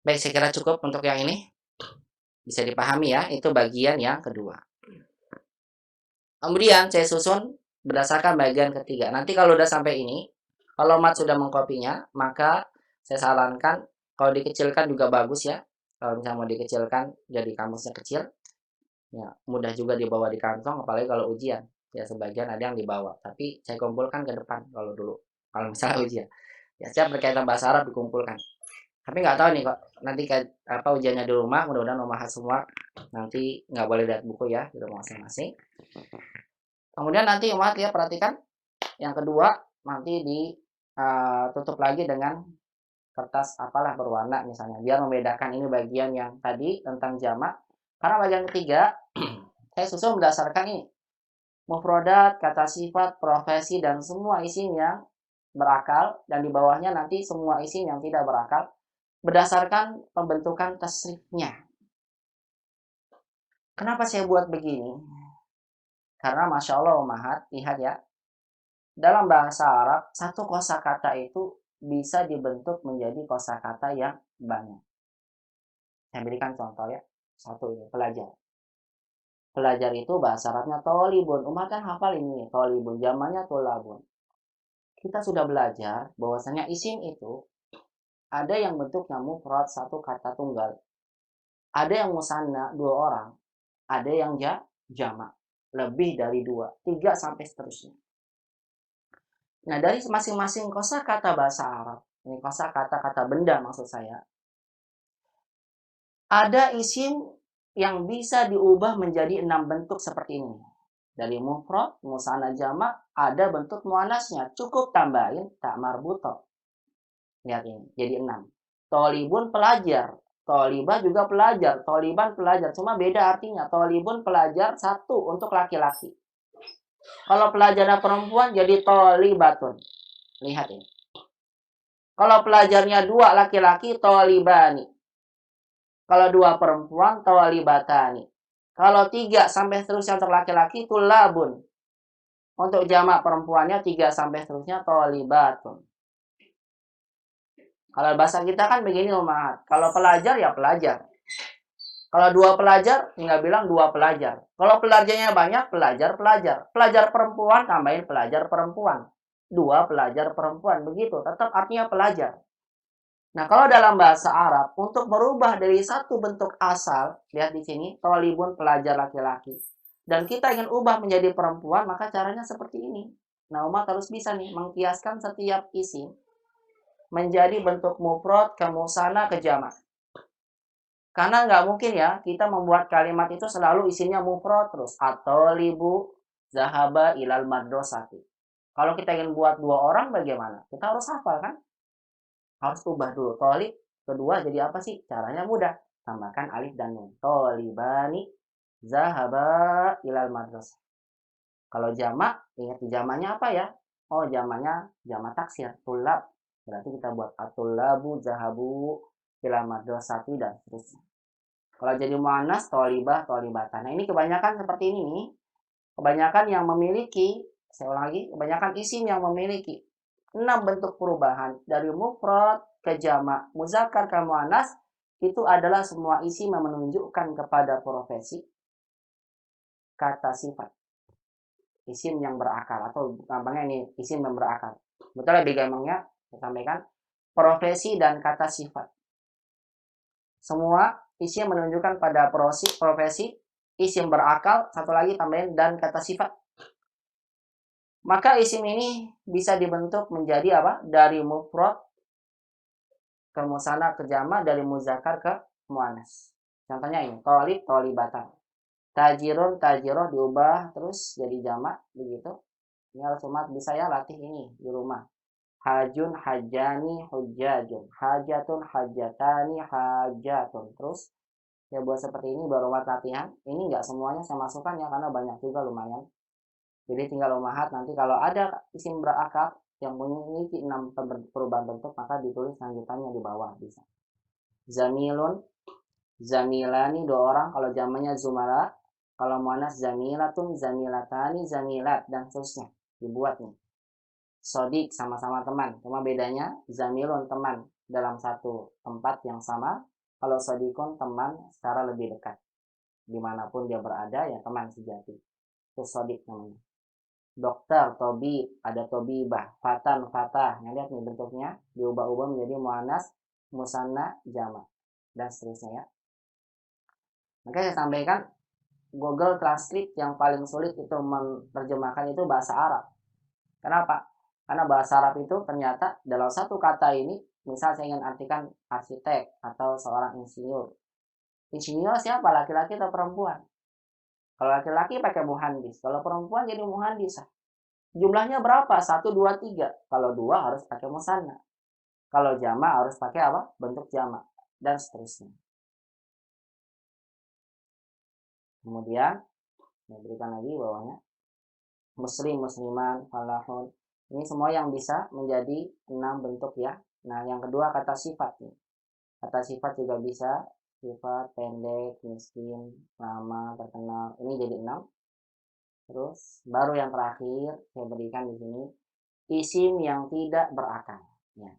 Baik, saya kira cukup untuk yang ini. Bisa dipahami ya, itu bagian yang kedua. Kemudian saya susun berdasarkan bagian ketiga. Nanti kalau udah sampai ini, kalau Mat sudah mengkopinya, maka saya sarankan kalau dikecilkan juga bagus ya. Kalau misalnya mau dikecilkan jadi kamusnya kecil, ya mudah juga dibawa di kantong, apalagi kalau ujian. Ya sebagian ada yang dibawa, tapi saya kumpulkan ke depan kalau dulu. Kalau misalnya ujian, ya siap berkaitan bahasa Arab dikumpulkan. Tapi nggak tahu nih kok nanti ujiannya di rumah, mudah-mudahan membahas semua. Nanti nggak boleh lihat buku ya di rumah masing-masing. Kemudian nanti umat ya perhatikan yang kedua nanti ditutup lagi dengan kertas apalah berwarna misalnya biar membedakan ini bagian yang tadi tentang jamak. Karena bagian ketiga saya susun berdasarkan ini mufrodat, kata sifat, profesi dan semua isim yang berakal dan di bawahnya nanti semua isim yang tidak berakal berdasarkan pembentukan tasrifnya. Kenapa saya buat begini? Karena Masya Allah umahat, lihat ya, dalam bahasa Arab, satu kosakata itu bisa dibentuk menjadi kosakata yang banyak. Saya berikan contoh ya. Satu ini, pelajar. Pelajar itu bahasa Arabnya tolibun. Umat kan hafal ini, tolibun. Zamannya tolabun. Kita sudah belajar bahwasanya isim itu ada yang bentuknya mufrad satu kata tunggal. Ada yang musanna dua orang. Ada yang jamak. Lebih dari 2, 3 sampai seterusnya. Nah, dari masing-masing kosakata bahasa Arab, ini kosakata benda maksud saya, ada isim yang bisa diubah menjadi 6 bentuk seperti ini. Dari mufrad, musanna jamak, ada bentuk muannasnya. Cukup tambahin tak marbuto. Lihat ini, jadi 6. Tolibun pelajar, tolibah juga pelajar, toliban pelajar. Cuma beda artinya. Tolibun pelajar satu untuk laki-laki. Kalau pelajarnya perempuan jadi tolibatun. Lihat ini. Kalau pelajarnya 2 laki-laki, tolibani. Kalau 2 perempuan, thalibatani. Kalau 3 sampai seterusnya untuk laki-laki, tulabun. Untuk jamak perempuannya 3 sampai seterusnya, thalibatun. Kalau bahasa kita kan begini, Umahat. Kalau pelajar, ya pelajar. Kalau 2 pelajar, tinggal bilang 2 pelajar. Kalau pelajarnya banyak, pelajar-pelajar. Pelajar perempuan, tambahin pelajar perempuan. 2 pelajar perempuan. Begitu, tetap artinya pelajar. Nah, kalau dalam bahasa Arab, untuk merubah dari satu bentuk asal, lihat di sini, tolibun pelajar laki-laki. Dan kita ingin ubah menjadi perempuan, maka caranya seperti ini. Nah, umat harus bisa nih, mengkiaskan setiap isim menjadi bentuk mufrad, ke musanna, ke jamak. Karena nggak mungkin ya, kita membuat kalimat itu selalu isinya mufrad terus. At-talibu zahaba ilal madrasati. Kalau kita ingin buat 2 orang, bagaimana? Kita harus hafal kan? Harus ubah dulu. Tolib, kedua jadi apa sih? Caranya mudah. Tambahkan alif dan nun. Tolibani zahaba ilal madrasah. Kalau jamak, ingat di jamaknya apa ya? Oh, jamaknya jamak taksir, tulab. Berarti kita buat atulabu zahabu ilal madrasati dan seterusnya. Kalau jadi muannas, tolibah, tolibatan. Nah, ini kebanyakan seperti ini nih. Kebanyakan yang memiliki, saya ulang lagi, kebanyakan isim yang memiliki 6 bentuk perubahan dari mufrad ke jamak, muzakkar ke muannas, itu adalah semua isim yang menunjukkan kepada profesi, kata sifat. Isim yang berakal, atau gampangnya ini isim yang berakal. Betul lebih gampangnya, saya sampaikan, profesi dan kata sifat. Semua isim menunjukkan pada profesi, isim berakal, satu lagi tambahin, dan kata sifat. Maka isim ini bisa dibentuk menjadi apa? Dari mufrad ke musanna ke jamak, dari muzakkar ke muannas. Contohnya ini, tolib, tolibatan. Tajirun, tajiroh diubah terus jadi jamak, begitu. Ini harus umat bisa ya latih ini di rumah. Hajun, hajani, hujajun. Hajatun, hajatani, hajatun. Terus ya buat seperti ini baru umat latihan. Ini nggak semuanya saya masukkan ya, karena banyak juga lumayan. Jadi tinggal umahat nanti kalau ada isim berakal yang memiliki 6 perubahan bentuk, maka ditulis lanjutannya di bawah bisa. Zamilun, zamilani 2 orang, kalau zamannya zumala. Kalau muannas zamilatun, zamilatani, zamilat, dan seterusnya. Dibuat nih. Sodik sama-sama teman, cuma bedanya zamilun teman dalam satu tempat yang sama. Kalau sodikun teman secara lebih dekat, dimanapun dia berada ya teman sejati, itu sodik namanya. Dokter, tobib, ada tobibah, fatan, fatah. Nah, lihat nih bentuknya diubah-ubah menjadi muannas, musanna, jamak, dan seterusnya ya. Makanya saya sampaikan, Google Translate yang paling sulit itu menerjemahkan itu bahasa Arab. Kenapa? Karena bahasa Arab itu ternyata dalam satu kata ini, misal saya ingin artikan arsitek atau seorang insinyur. Insinyur siapa? Laki-laki atau perempuan? Kalau laki-laki pakai muhandis, kalau perempuan jadi muhandis. Jumlahnya berapa? 1, 2, 3. Kalau 2 harus pakai musanna. Kalau jamak harus pakai apa? Bentuk jamak. Dan seterusnya. Kemudian, saya berikan lagi bawahnya. Muslim, musliman, falahun. Ini semua yang bisa menjadi 6 bentuk ya. Nah, yang kedua kata sifat nih. Kata sifat juga bisa. Sifat, pendek, miskin, lama, terkenal. Ini jadi 6. Terus, baru yang terakhir, saya berikan di sini. Isim yang tidak berakal. Ya.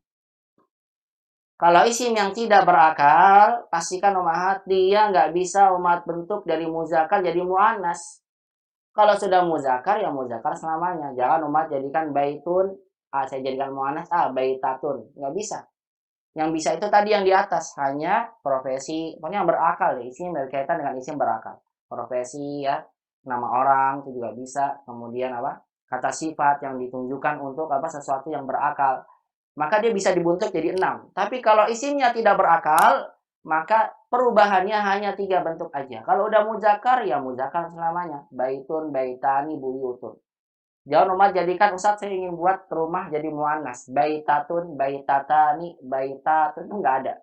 Kalau isim yang tidak berakal, pastikan umahat dia nggak bisa umat bentuk dari muzakkar jadi muannas. Kalau sudah muzakkar ya muzakkar selamanya. Jangan umat jadikan baitun, saya jadikan muannas, baitatun. Nggak bisa. Yang bisa itu tadi yang di atas, hanya profesi, pokoknya yang berakal deh, isim berkaitan dengan isim berakal. Profesi ya, nama orang itu juga bisa. Kemudian apa? Kata sifat yang ditunjukkan untuk apa sesuatu yang berakal. Maka dia bisa dibentuk jadi 6. Tapi kalau isimnya tidak berakal, maka perubahannya hanya 3 bentuk aja. Kalau udah muzakkar ya muzakkar selamanya. Baitun, baitani, buyutun. Jangan umat jadikan Ustaz saya ingin buat rumah jadi muannas. Baitatun, baitatani, baitatun itu enggak ada.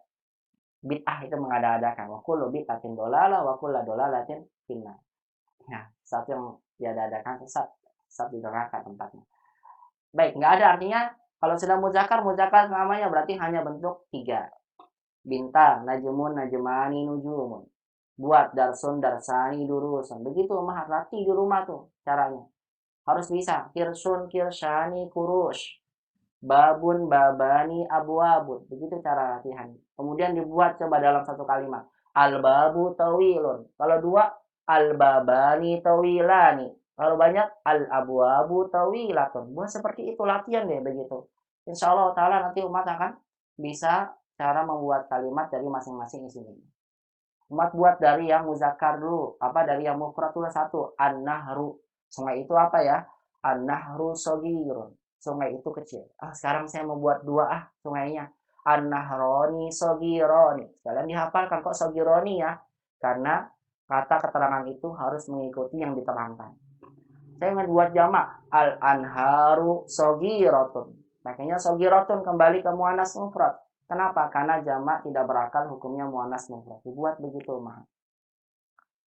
Bid'ah itu mengada-adakan. Wa kullu bid'atin dolalah wa kullu dolalatin finnar. Nah, satu yang diada-adakan sesat di neraka tempatnya. Baik, enggak ada artinya kalau sudah muzakkar namanya berarti hanya bentuk 3. bintang, najmun, najmani, nujumun. Buat darsun, darsani, durusun. Begitu Ummahat, latih di rumah tuh caranya. Harus bisa. Kirsun, kirsani, kurush. Babun, babani, abwabun. Begitu cara latihan. Kemudian dibuat coba dalam satu kalimat. Al-babu tawilun. Kalau dua, al-babani tawilani. Kalau banyak, al-abwabu tawilatun. Buat seperti itu latihan deh begitu. Insya Allah Ta'ala nanti umat akan bisa cara membuat kalimat dari masing-masing isinya. Umat buat dari yang muzakkar dulu. Apa dari yang mufrad dulu satu. An-nahru. Sungai itu apa ya? An-nahru sogirun. Sungai itu kecil. Sekarang saya mau buat dua sungainya. An-nahroni sogironi. Sekalian dihafalkan kok sogironi ya. Karena kata keterangan itu harus mengikuti yang diterangkan. Saya ingin buat jamak. Al-anharu sogirotun. Makanya sogirotun kembali ke muannas mufrad. Kenapa? Karena jamak tidak berakal hukumnya muannas mufrad. Dibuat begitu mah.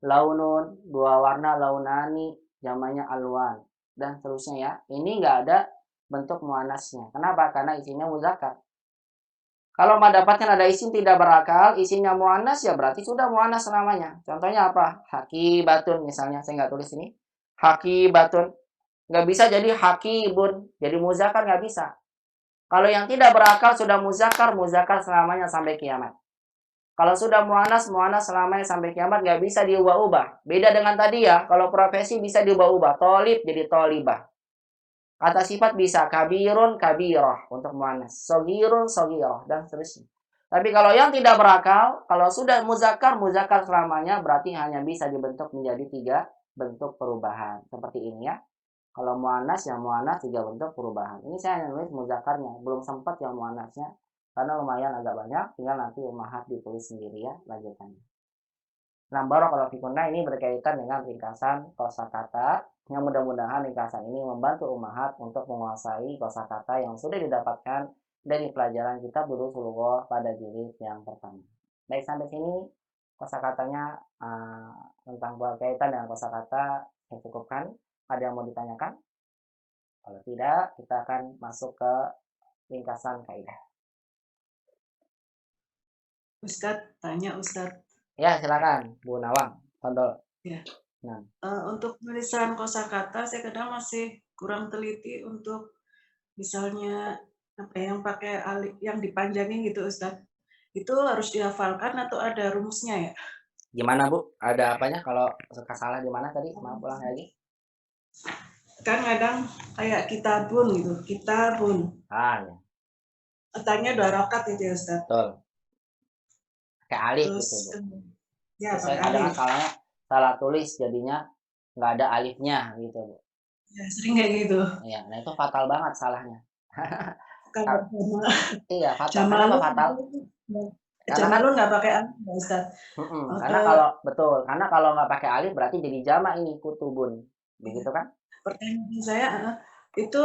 Launun, dua warna, launani, jamaknya alwan. Dan seterusnya ya. Ini nggak ada bentuk muannasnya. Kenapa? Karena isinya muzakkar. Kalau mendapatkan ada isim tidak berakal, isinya muannas ya berarti sudah muannas namanya. Contohnya apa? Hakibatun misalnya. Saya nggak tulis ini. Hakibatun. Nggak bisa jadi hakibun. Jadi muzakkar nggak bisa. Kalau yang tidak berakal sudah muzakkar, muzakkar selamanya sampai kiamat. Kalau sudah muannas, muannas selamanya sampai kiamat, nggak bisa diubah-ubah. Beda dengan tadi ya, kalau profesi bisa diubah-ubah. Tolib jadi tolibah. Kata sifat bisa kabirun, kabiroh untuk muannas. Sogirun, sogiroh, dan seterusnya. Tapi kalau yang tidak berakal, kalau sudah muzakkar, muzakkar selamanya berarti hanya bisa dibentuk menjadi 3 bentuk perubahan. Seperti ini ya. Kalau muannas yang muannas 3 bentuk perubahan. Ini saya hanya nulis muzakkarnya, belum sempat yang muannasnya karena lumayan agak banyak, tinggal nanti ummahat ditulis sendiri ya lanjutannya. Nah, barakallahu fikunna ini berkaitan dengan ringkasan kosakata yang mudah-mudahan ringkasan ini membantu ummahat untuk menguasai kosakata yang sudah didapatkan dari pelajaran kitab Durusulullah pada jilid yang pertama. Baik, sampai sini kosakatanya tentang berkaitan dengan kosakata saya cukupkan. Ada yang mau ditanyakan? Kalau tidak, kita akan masuk ke ringkasan kaidah. Ustadz, tanya Ustadz. Ya, silakan Bu Nawang. Kondol. Ya. Nah. Untuk tulisan kosakata saya kadang masih kurang teliti untuk misalnya apa yang pakai alif yang dipanjangin gitu Ustadz. Itu harus dihafalkan atau ada rumusnya ya? Gimana Bu? Ada apanya kalau suka salah di mana tadi? Maaf ulang lagi. Kan kadang kayak kitabun gitu, kitabun. Ya. Katanya 2 rakaat itu ya Ustadz. Betul. Kayak alif Terus, gitu Bu. Ya, Saya pakai kadang alif. salahnya salah tulis jadinya nggak ada alifnya gitu Bu. Ya, sering kayak gitu. Iya, nah itu fatal banget salahnya. Kalau sama Iya, fatal. Kenapa Jamalun, fatal? Karena kan Jamalun nggak pakai alif ya Ustaz. karena kalau betul, karena kalau nggak pakai alif berarti jadi jamak ini kutubun, begitu kan? Pertanyaan saya itu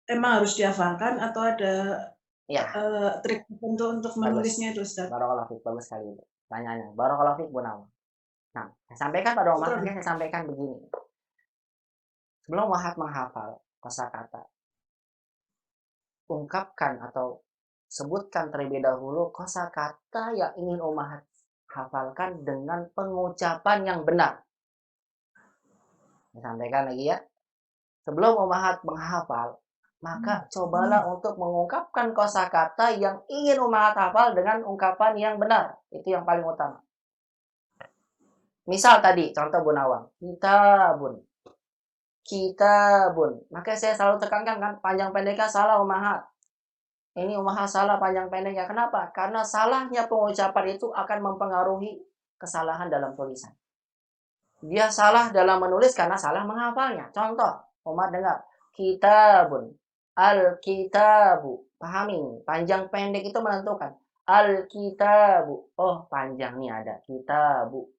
emang harus dihafalkan atau ada trik tertentu untuk menulisnya itu Ustaz? Barakallahu fiik, bagus sekali Bu. Pertanyaannya. Barakallahu fiik Bu Nawang. Nah, saya sampaikan pada umat, saya sampaikan begini. Sebelum Wahab menghafal kosakata, ungkapkan atau sebutkan terlebih dahulu kosakata yang ingin umat hafalkan dengan pengucapan yang benar. Saya sampaikan lagi ya. Sebelum umat menghafal, maka cobalah untuk mengungkapkan kosakata yang ingin umat hafal dengan ungkapan yang benar. Itu yang paling utama. Misal tadi, contoh Bu Nawang, kitabun. Maka saya selalu tekankan kan, panjang pendeknya salah umahat. Ini umahat salah panjang pendeknya. Kenapa? Karena salahnya pengucapan itu akan mempengaruhi kesalahan dalam tulisan. Dia salah dalam menulis karena salah menghafalnya. Contoh, umat dengar, kitabun, al-kitabu. Pahami, panjang pendek itu menentukan. Al-kitabu. Oh, panjang nih ada, kitabu.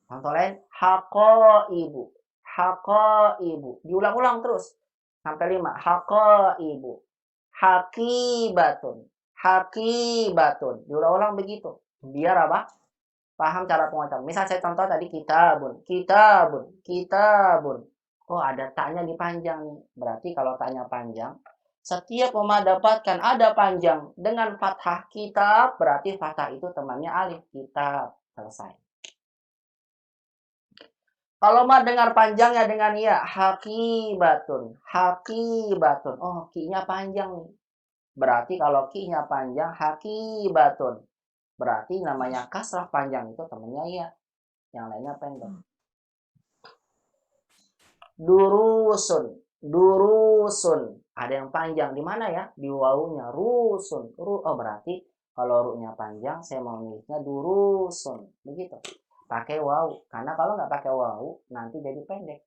Contoh lain, haqaibu. Haqaibu. Diulang-ulang terus. Sampai 5. Haqaibu. Hakibatun. Hakibatun. Diulang-ulang begitu. Biar apa? Paham cara pengucapan. Misal saya contoh tadi kitabun. Kitabun. Kitabun. Oh, ada taknya dipanjang nih. Berarti kalau taknya panjang, Setiap Umar dapatkan ada panjang dengan fathah kitab, berarti fathah itu temannya alif, kitab. Selesai. Kalau mah dengar panjangnya dengan ya, hakibatun, hakibatun. Oh, ki-nya panjang nih. Berarti kalau ki-nya panjang, hakibatun. Berarti namanya kasrah panjang itu temennya ya. Yang lainnya pendek. Durusun, durusun. Ada yang panjang di mana ya? Di wawunya, rusun. Oh, berarti kalau ru-nya panjang, saya mau nulisnya durusun. Begitu. Pakai wawu. Karena kalau nggak pakai wawu, nanti jadi pendek.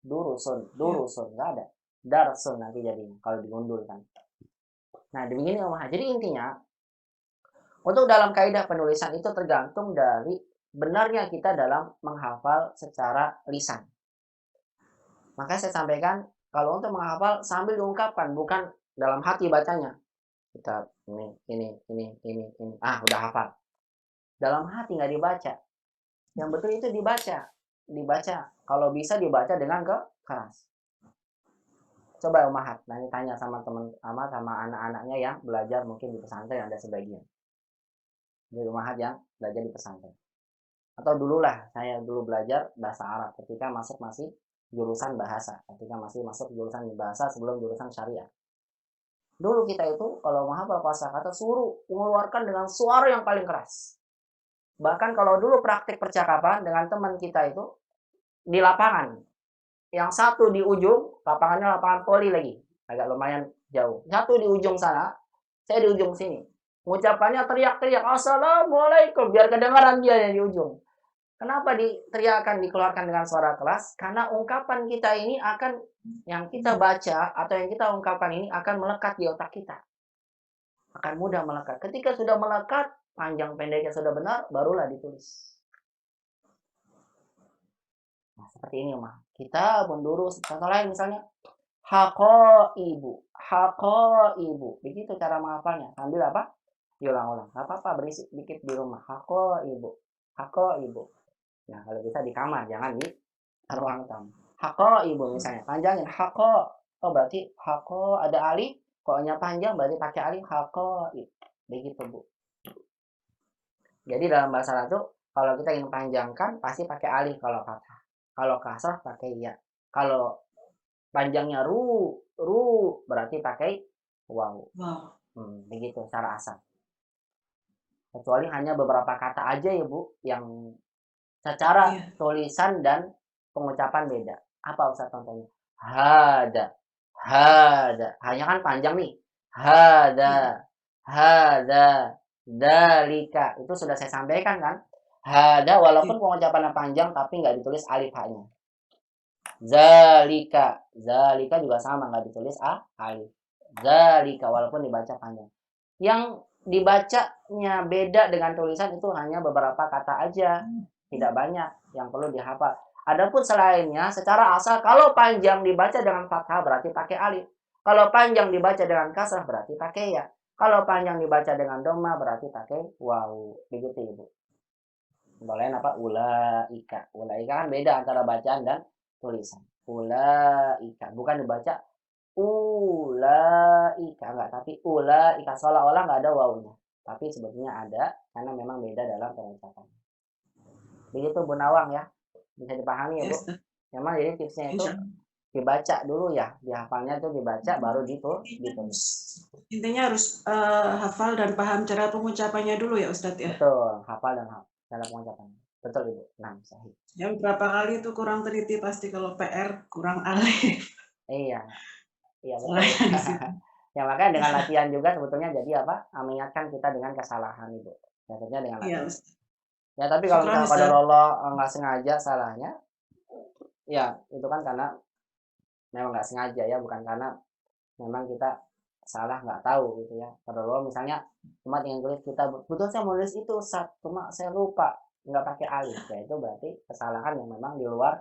Durusun, Ya. durusun. Nggak ada. Darsun nanti jadinya, kalau digundul kan. Nah, begini Om. Jadi intinya, untuk dalam kaidah penulisan itu tergantung dari benarnya kita dalam menghafal secara lisan. Maka saya sampaikan, kalau untuk menghafal sambil diungkapkan, bukan dalam hati bacanya. Kita ini. Ah, udah hafal. Dalam hati nggak dibaca. Yang betul itu dibaca. Dibaca. Kalau bisa dibaca dengan keras. Coba Umahat, nanti tanya sama teman sama anak-anaknya yang belajar mungkin di pesantren ada sebagian. Di Umahat yang belajar di pesantren. Atau dululah saya dulu belajar bahasa Arab ketika masih jurusan bahasa, ketika masih masuk jurusan bahasa sebelum jurusan syariah. Dulu kita itu kalau menghafal kosakata suruh mengeluarkan dengan suara yang paling keras. Bahkan kalau dulu praktik percakapan dengan teman kita itu di lapangan, yang satu di ujung, lapangannya lapangan voli lagi, agak lumayan jauh. Satu di ujung sana, saya di ujung sini. Ucapannya teriak-teriak, Assalamualaikum, biar kedengaran dia yang di ujung. Kenapa diteriakkan, dikeluarkan dengan suara keras? Karena ungkapan kita ini akan, yang kita baca atau yang kita ungkapkan ini akan melekat di otak kita. Akan mudah melekat. Ketika sudah melekat, panjang pendeknya sudah benar, barulah ditulis. Nah, seperti ini, Mah. Kita mendurus. Contoh lain misalnya, hako ibu. Begitu cara menghafalnya. Sambil apa? Diulang-ulang. Gak apa-apa, berisik dikit di rumah. Hako ibu. Nah, kalau bisa di kamar, jangan di ruang tamu. Hako ibu misalnya, panjangin hako. Oh, berarti hako ada alif, koknya panjang berarti pakai alif hako ibu. Begitu, Bu. Jadi dalam bahasa Arab tuh kalau kita ingin panjangkan pasti pakai alif kalau fathah. Kalau kasrah pakai ya. Kalau panjangnya ru berarti pakai waw. Wow. Begitu secara asal. Kecuali hanya beberapa kata aja ya Bu yang secara Iya. tulisan dan pengucapan beda. Apa Ustaz contohnya? Hada. Hanya kan panjang nih. Iya. Hada. Dalika. Itu sudah saya sampaikan kan? Hada Iya. walaupun pengucapannya panjang tapi nggak ditulis alif hanya. Zalika juga sama nggak ditulis alif. Zalika walaupun dibaca panjang. Yang dibacanya beda dengan tulisan itu hanya beberapa kata aja, tidak banyak yang perlu dihafal. Adapun selainnya secara asal kalau panjang dibaca dengan fathah berarti pakai alif. Kalau panjang dibaca dengan kasrah berarti pakai ya. Kalau panjang dibaca dengan dhamma berarti pakai waw. Begitu Ibu. Boleh apa? Ulaika. Ulaika kan beda antara bacaan dan tulisan. Ulaika. Bukan dibaca ulaika. Enggak. Tapi ulaika. Seolah-olah nggak ada wawunya. Tapi sebetulnya ada. Karena memang beda dalam pengucapan. Begitu Bu Nawang ya. Bisa dipahami ya Bu. Yes. Memang jadi tipsnya itu Insya Allah. dibaca dulu ya. Dihafalnya itu dibaca baru ditulis. Intinya harus hafal dan paham cara pengucapannya dulu ya Ustadz ya. Betul. Hafal dan hafal dalam pengucapan. Betul Ibu. Nah, sahih. Yang berapa kali itu kurang teliti pasti kalau PR kurang alif. Iya. Iya betul. Salahnya di situ. Ya makanya dengan latihan juga sebetulnya jadi apa? Mengingatkan kita dengan kesalahan Ibu. Maksudnya dengan Iya latihan. Ustadz. Ya tapi kalau Syukran misalnya pada Ustadz. Allah nggak sengaja salahnya, ya itu kan karena memang nggak sengaja ya, bukan karena memang kita salah nggak tahu gitu ya. Pada Allah misalnya cuma ingin tulis kita betul saya menulis itu cuma saya lupa nggak pakai alif ya itu berarti kesalahan yang memang di luar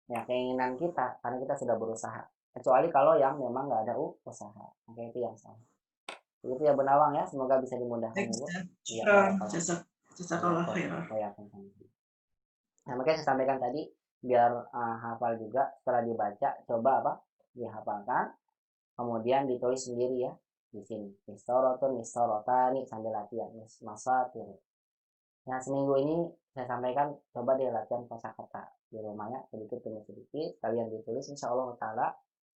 ya keinginan kita karena kita sudah berusaha. Kecuali kalau yang memang nggak ada usaha, maka itu yang salah. Begitu ya Bu Nawang ya, semoga bisa dimudahkan Baik ya Bu. Ustadz. Iya, Syukran. barakallah. Jazakallah khairan. Nah, makanya saya sampaikan tadi biar hafal juga setelah dibaca coba apa? Dihafalkan. Kemudian ditulis sendiri ya di sini. Mistorotun, mistorotani sambil latihan. Masatir. Nah, seminggu ini saya sampaikan coba deh latihan kosakata di rumahnya sedikit demi sedikit. Kalian ditulis, insya Allah Ta'ala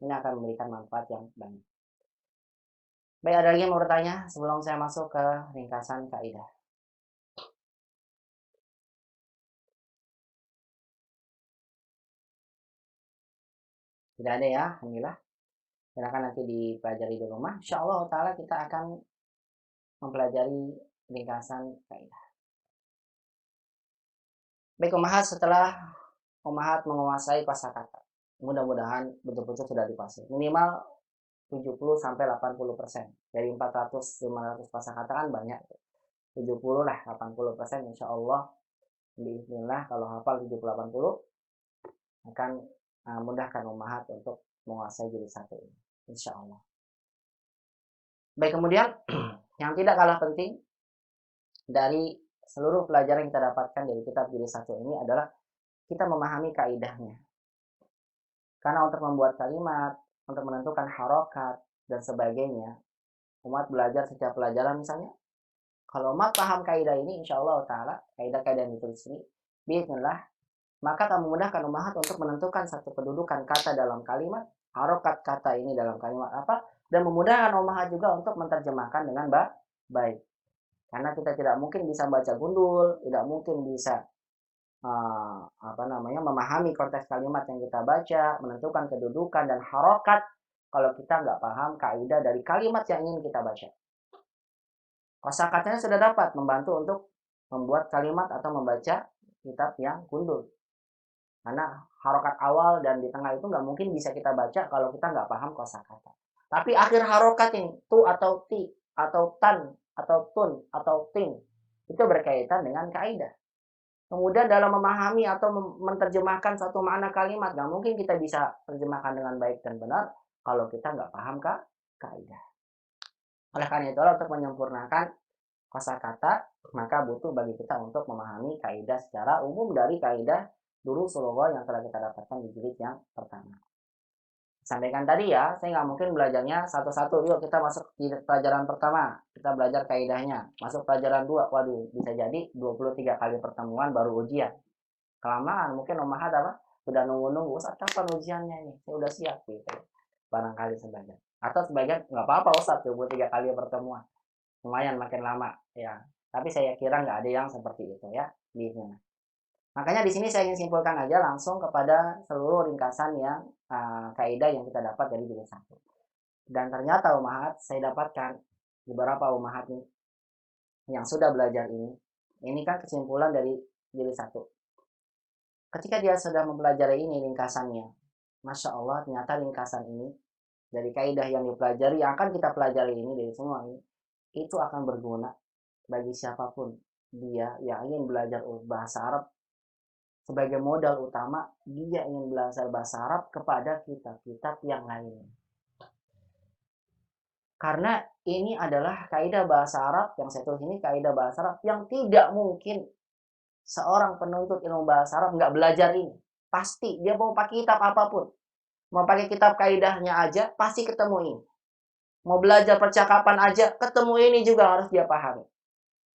ini akan memberikan manfaat yang banyak. Baik, ada lagi yang mau bertanya sebelum saya masuk ke ringkasan kaidah? Tidak ada ya, alhamdulillah. Silakan nanti dipelajari di rumah. Insya Allah Ta'ala kita akan mempelajari ringkasan kaidah. Baik, Umahat, setelah Umahat menguasai kosakata, mudah-mudahan betul-betul sudah dikuasai. Minimal 70-80% dari 400-500 kosakata kan banyak. 70 lah, 80% insya Allah. Bismillah kalau hafal 70-80 akan mudahkan Umahat untuk menguasai jilid 1 ini. Insya Allah. Baik, kemudian yang tidak kalah penting dari seluruh pelajaran yang kita dapatkan dari kitab jilid 1 ini adalah kita memahami kaidahnya. Karena untuk membuat kalimat, untuk menentukan harokat dan sebagainya, umat belajar setiap pelajaran misalnya. Kalau umat paham kaidah ini, insya Allah Ta'ala, kaidah-kaidah yang ditulis ini, bismillah, maka akan memudahkan umat untuk menentukan satu kedudukan kata dalam kalimat, harokat kata ini dalam kalimat apa, dan memudahkan umat juga untuk menerjemahkan dengan baik. Karena kita tidak mungkin bisa baca gundul, tidak mungkin bisa memahami konteks kalimat yang kita baca, menentukan kedudukan dan harokat kalau kita nggak paham kaidah dari kalimat yang ingin kita baca. Kosakatanya sudah dapat membantu untuk membuat kalimat atau membaca kitab yang gundul. Karena harokat awal dan di tengah itu nggak mungkin bisa kita baca kalau kita nggak paham kosakata. Tapi akhir harokat ini, tu atau ti, atau tan, atau tun, atau tin, itu berkaitan dengan kaidah. Kemudian dalam memahami atau menerjemahkan satu makna kalimat, nggak mungkin kita bisa terjemahkan dengan baik dan benar kalau kita nggak paham kaidah. Oleh karena itu, untuk menyempurnakan kosakata, maka butuh bagi kita untuk memahami kaidah secara umum dari kaidah dulu sulughah yang telah kita dapatkan di jilid yang pertama. Sampaikan tadi ya, saya nggak mungkin belajarnya satu-satu. Yuk kita masuk di pelajaran pertama, kita belajar kaidahnya. Masuk pelajaran 2, waduh bisa jadi 23 kali pertemuan baru ujian. Kelamaan, mungkin Umahat apa? Udah nunggu-nunggu, Ustaz kapan ujiannya ini? Saya udah siap gitu. Barangkali sebagian. Atau sebagian, nggak apa-apa Ustaz, 23 kali pertemuan. Lumayan makin lama ya. Tapi saya kira nggak ada yang seperti itu ya. Bismillah. Makanya di sini saya ingin simpulkan aja langsung kepada seluruh ringkasan yang kaidah yang kita dapat dari jilid 1. Dan ternyata Umahat, saya dapatkan beberapa Umahat nih yang sudah belajar ini kan kesimpulan dari jilid 1. Ketika dia sudah mempelajari ini ringkasannya, Masya Allah ternyata ringkasan ini dari kaidah yang dipelajari, yang akan kita pelajari ini dari semua ini, itu akan berguna bagi siapapun dia yang ingin belajar bahasa Arab. Sebagai modal utama, dia ingin belajar bahasa Arab kepada kitab-kitab yang lainnya. Karena ini adalah kaidah bahasa Arab, yang saya tulis ini kaidah bahasa Arab yang tidak mungkin seorang penuntut ilmu bahasa Arab nggak belajar ini. Pasti, dia mau pakai kitab apapun. Mau pakai kitab kaidahnya aja, pasti ketemu ini. Mau belajar percakapan aja, ketemu ini juga harus dia pahami.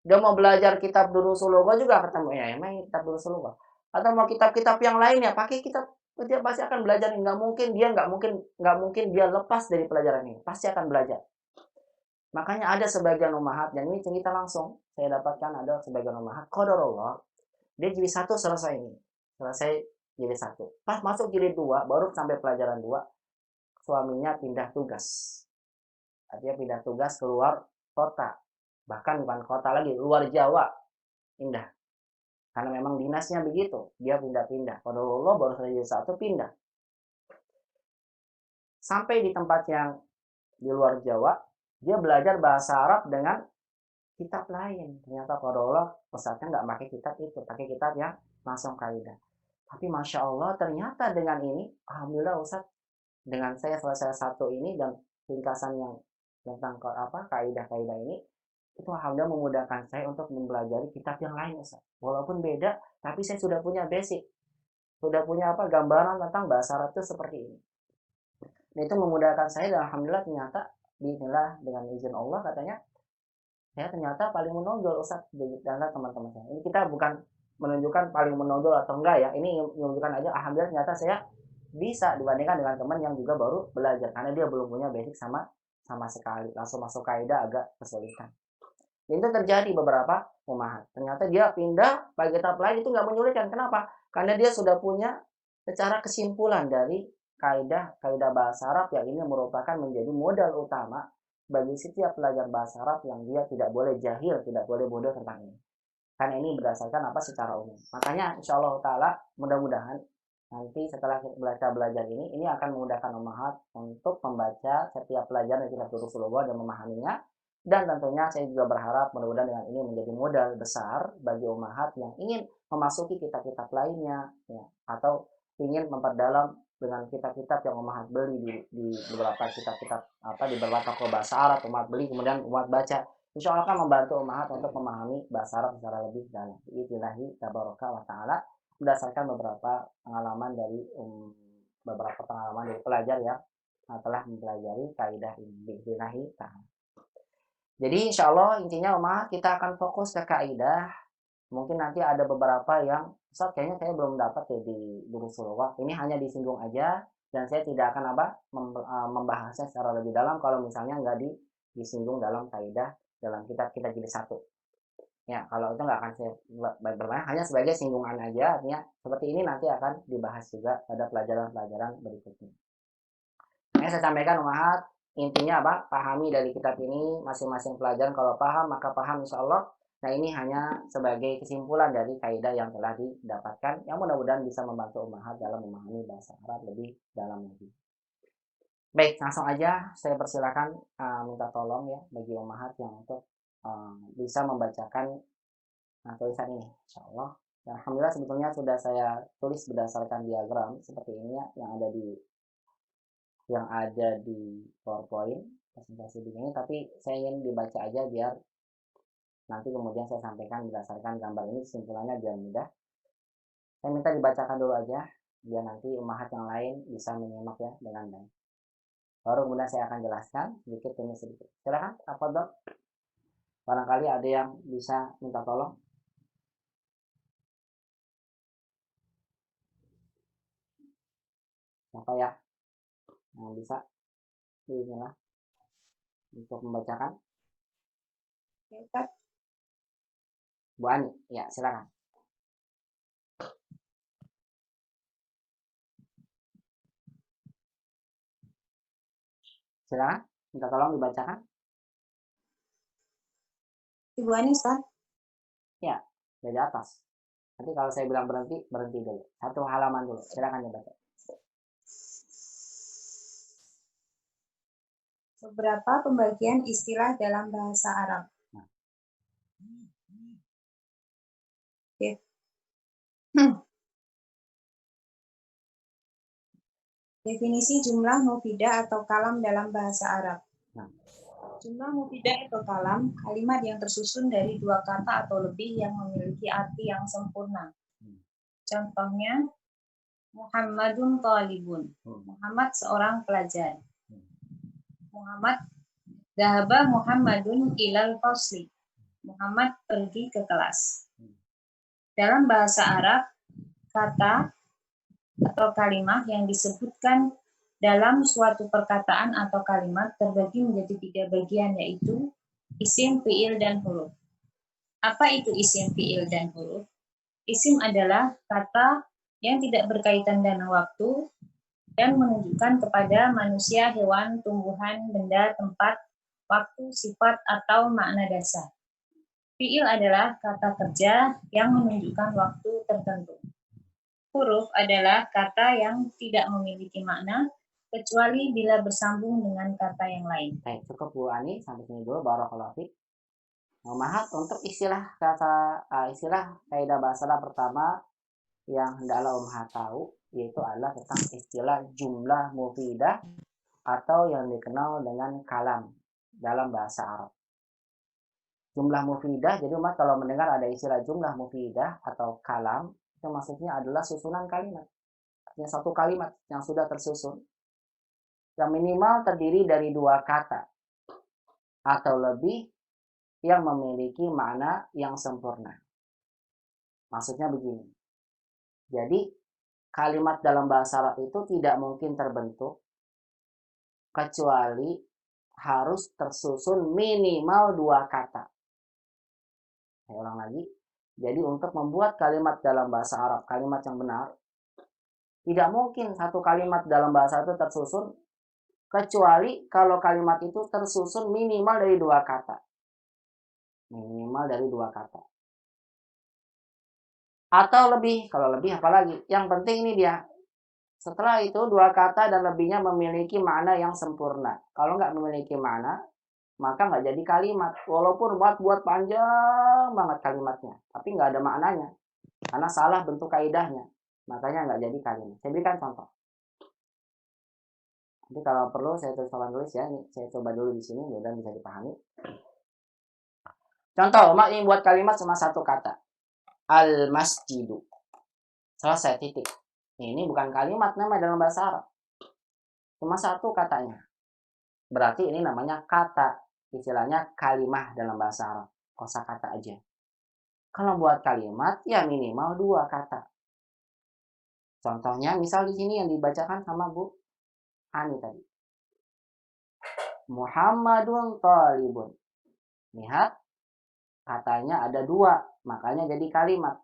Dia mau belajar kitab Durus Sulughah juga ketemu ya, emang kitab Durus Sulughah. Atau mau kitab-kitab yang lainnya, pakai kitab, dia pasti akan belajar. Nggak mungkin dia lepas dari pelajaran ini, pasti akan belajar. Makanya ada sebagian umahat, dan ini cerita langsung saya dapatkan, ada sebagian umahat qadarullah, dia jilid 1 selesai jilid 1, pas masuk jilid 2 baru sampai pelajaran 2, suaminya pindah tugas. Artinya pindah tugas keluar kota, bahkan bukan kota lagi, luar Jawa, pindah. Karena memang dinasnya begitu, dia pindah-pindah. Qadarullah baru selesai jilid 1 pindah. Sampai di tempat yang di luar Jawa, dia belajar bahasa Arab dengan kitab lain. Ternyata qadarullah Ustaznya nggak pakai kitab itu, pakai kitab yang langsung kaidah. Tapi Masya Allah ternyata dengan ini, alhamdulillah Ustaz, dengan saya selesai 1 ini dan ringkasan yang tentang kaidah-kaidah ini, itu alhamdulillah memudahkan saya untuk mempelajari kitab yang lain Ustaz. Walaupun beda, tapi saya sudah punya basic. Sudah punya gambaran tentang bahasa Arab itu seperti ini. Dan itu memudahkan saya dan alhamdulillah ternyata bismillah dengan izin Allah katanya saya ternyata paling menonjol Ustaz di antara teman-teman saya. Ini kita bukan menunjukkan paling menonjol atau enggak ya. Ini menunjukkan aja alhamdulillah ternyata saya bisa dibandingkan dengan teman yang juga baru belajar karena dia belum punya basic sama sama sekali. Langsung masuk kaidah agak kesulitan. Dan itu terjadi beberapa ummahat. Ternyata dia pindah bagi kitab lain itu nggak menyulitkan. Kenapa? Karena dia sudah punya secara kesimpulan dari kaidah bahasa Arab yang ini merupakan menjadi modal utama bagi setiap pelajar bahasa Arab yang dia tidak boleh jahil, tidak boleh bodoh tentang ini. Karena ini berdasarkan apa secara umum. Makanya insya Allah Ta'ala mudah-mudahan nanti setelah kita belajar ini akan memudahkan ummahat untuk membaca setiap pelajaran dari kitab Rasulullah dan memahaminya. Dan tentunya saya juga berharap mudah-mudahan dengan ini menjadi modal besar bagi ummahat yang ingin memasuki kitab-kitab lainnya ya, atau ingin memperdalam dengan kitab-kitab yang ummahat beli di beberapa kitab-kitab apa di beberapa toko bahasa Arab umat beli kemudian umat baca. Insya Allah akan membantu ummahat untuk memahami bahasa Arab secara lebih dalam. Biidznillah tabaraka wa ta'ala berdasarkan beberapa pengalaman dari pelajar yang telah mempelajari kaidah ini. Biidznillah ta'ala. Jadi insya Allah intinya ummahat kita akan fokus ke kaidah. Mungkin nanti ada beberapa yang Ustaz kayaknya saya belum dapat ya di Durusulullah. Ini hanya disinggung aja dan saya tidak akan membahasnya secara lebih dalam kalau misalnya nggak disinggung dalam kaidah dalam kitab kita jadi satu. Ya, kalau itu nggak akan saya bermain hanya sebagai singgungan aja, artinya seperti ini nanti akan dibahas juga pada pelajaran-pelajaran berikutnya. Yang saya sampaikan ummahat intinya apa? Pahami dari kitab ini masing-masing pelajaran kalau paham maka paham insya Allah. Nah ini hanya sebagai kesimpulan dari kaidah yang telah didapatkan yang mudah-mudahan bisa membantu ummahat dalam memahami bahasa Arab lebih dalam lagi. Baik, langsung aja saya persilakan minta tolong ya bagi ummahat yang untuk bisa membacakan tulisan ini, insya Allah. Dan alhamdulillah sebetulnya sudah saya tulis berdasarkan diagram seperti ini ya yang ada di PowerPoint presentasi begini, tapi saya ingin dibaca aja biar nanti kemudian saya sampaikan berdasarkan gambar ini kesimpulannya biar mudah. Saya minta dibacakan dulu aja biar nanti ummahat yang lain bisa menyimak ya dengan baik. Baru kemudian saya akan jelaskan sedikit demi sedikit. Silakan, tafadhol. Barangkali ada yang bisa minta tolong. Siapa ya yang bisa inilah untuk membacakan? Bu Ani, ya silakan. Silakan, minta tolong dibacakan. Ibu Ani, Ustaz? Ya, dari atas. Nanti kalau saya bilang berhenti, berhenti dulu. Satu halaman dulu, silakan dibaca. Beberapa pembagian istilah dalam bahasa Arab. Oke. Definisi jumlah mufidah atau kalam dalam bahasa Arab. Jumlah mufidah atau kalam, kalimat yang tersusun dari dua kata atau lebih yang memiliki arti yang sempurna. Contohnya, Muhammadun talibun. Muhammad seorang pelajar. Muhammad Dhahaba Muhammadun ilal fasli. Muhammad pergi ke kelas. Dalam bahasa Arab, kata atau kalimat yang disebutkan dalam suatu perkataan atau kalimat terbagi menjadi 3 bagian, yaitu isim, fiil, dan huruf. Apa itu isim, fiil, dan huruf? Isim adalah kata yang tidak berkaitan dengan waktu dan menunjukkan kepada manusia, hewan, tumbuhan, benda, tempat, waktu, sifat, atau makna dasar. Fiil adalah kata kerja yang menunjukkan waktu tertentu. Huruf adalah kata yang tidak memiliki makna kecuali bila bersambung dengan kata yang lain. Baik, cukup Bu Ani sampai sini dulu. Barakallahu fiik. Mahat untuk istilah kaidah bahasa Arab pertama yang hendaklah ummahat tahu yaitu adalah tentang istilah jumlah mufidah atau yang dikenal dengan kalam dalam bahasa Arab. Jumlah mufidah, jadi umat kalau mendengar ada istilah jumlah mufidah atau kalam, itu maksudnya adalah susunan kalimat. Artinya satu kalimat yang sudah tersusun yang minimal terdiri dari 2 kata atau lebih yang memiliki makna yang sempurna. Maksudnya begini. Jadi kalimat dalam bahasa Arab itu tidak mungkin terbentuk kecuali harus tersusun minimal 2 kata. Saya ulang lagi. Jadi untuk membuat kalimat dalam bahasa Arab, kalimat yang benar, tidak mungkin satu kalimat dalam bahasa itu tersusun kecuali kalau kalimat itu tersusun minimal dari 2 kata. Minimal dari 2 kata. Atau lebih, kalau lebih apalagi. Yang penting ini dia. Setelah itu 2 kata dan lebihnya memiliki makna yang sempurna. Kalau nggak memiliki makna, maka nggak jadi kalimat. Walaupun buat panjang banget kalimatnya, tapi nggak ada maknanya. Karena salah bentuk kaidahnya. Makanya nggak jadi kalimat. Saya berikan contoh. Nanti kalau perlu saya tulis ya. Ini saya coba dulu di sini, mudah bisa dipahami. Contoh, Mak ingin buat kalimat cuma 1 kata. Al-masjidu. Selesai, titik. Ini bukan kalimat nama dalam bahasa Arab. Cuma 1 katanya. Berarti ini namanya kata. Istilahnya kalimah dalam bahasa Arab. Kosakata aja. Kalau buat kalimat, ya minimal 2 kata. Contohnya, misal di sini yang dibacakan sama Bu Ani tadi. Muhammadun talibun. Lihat, katanya ada 2. Makanya jadi kalimat.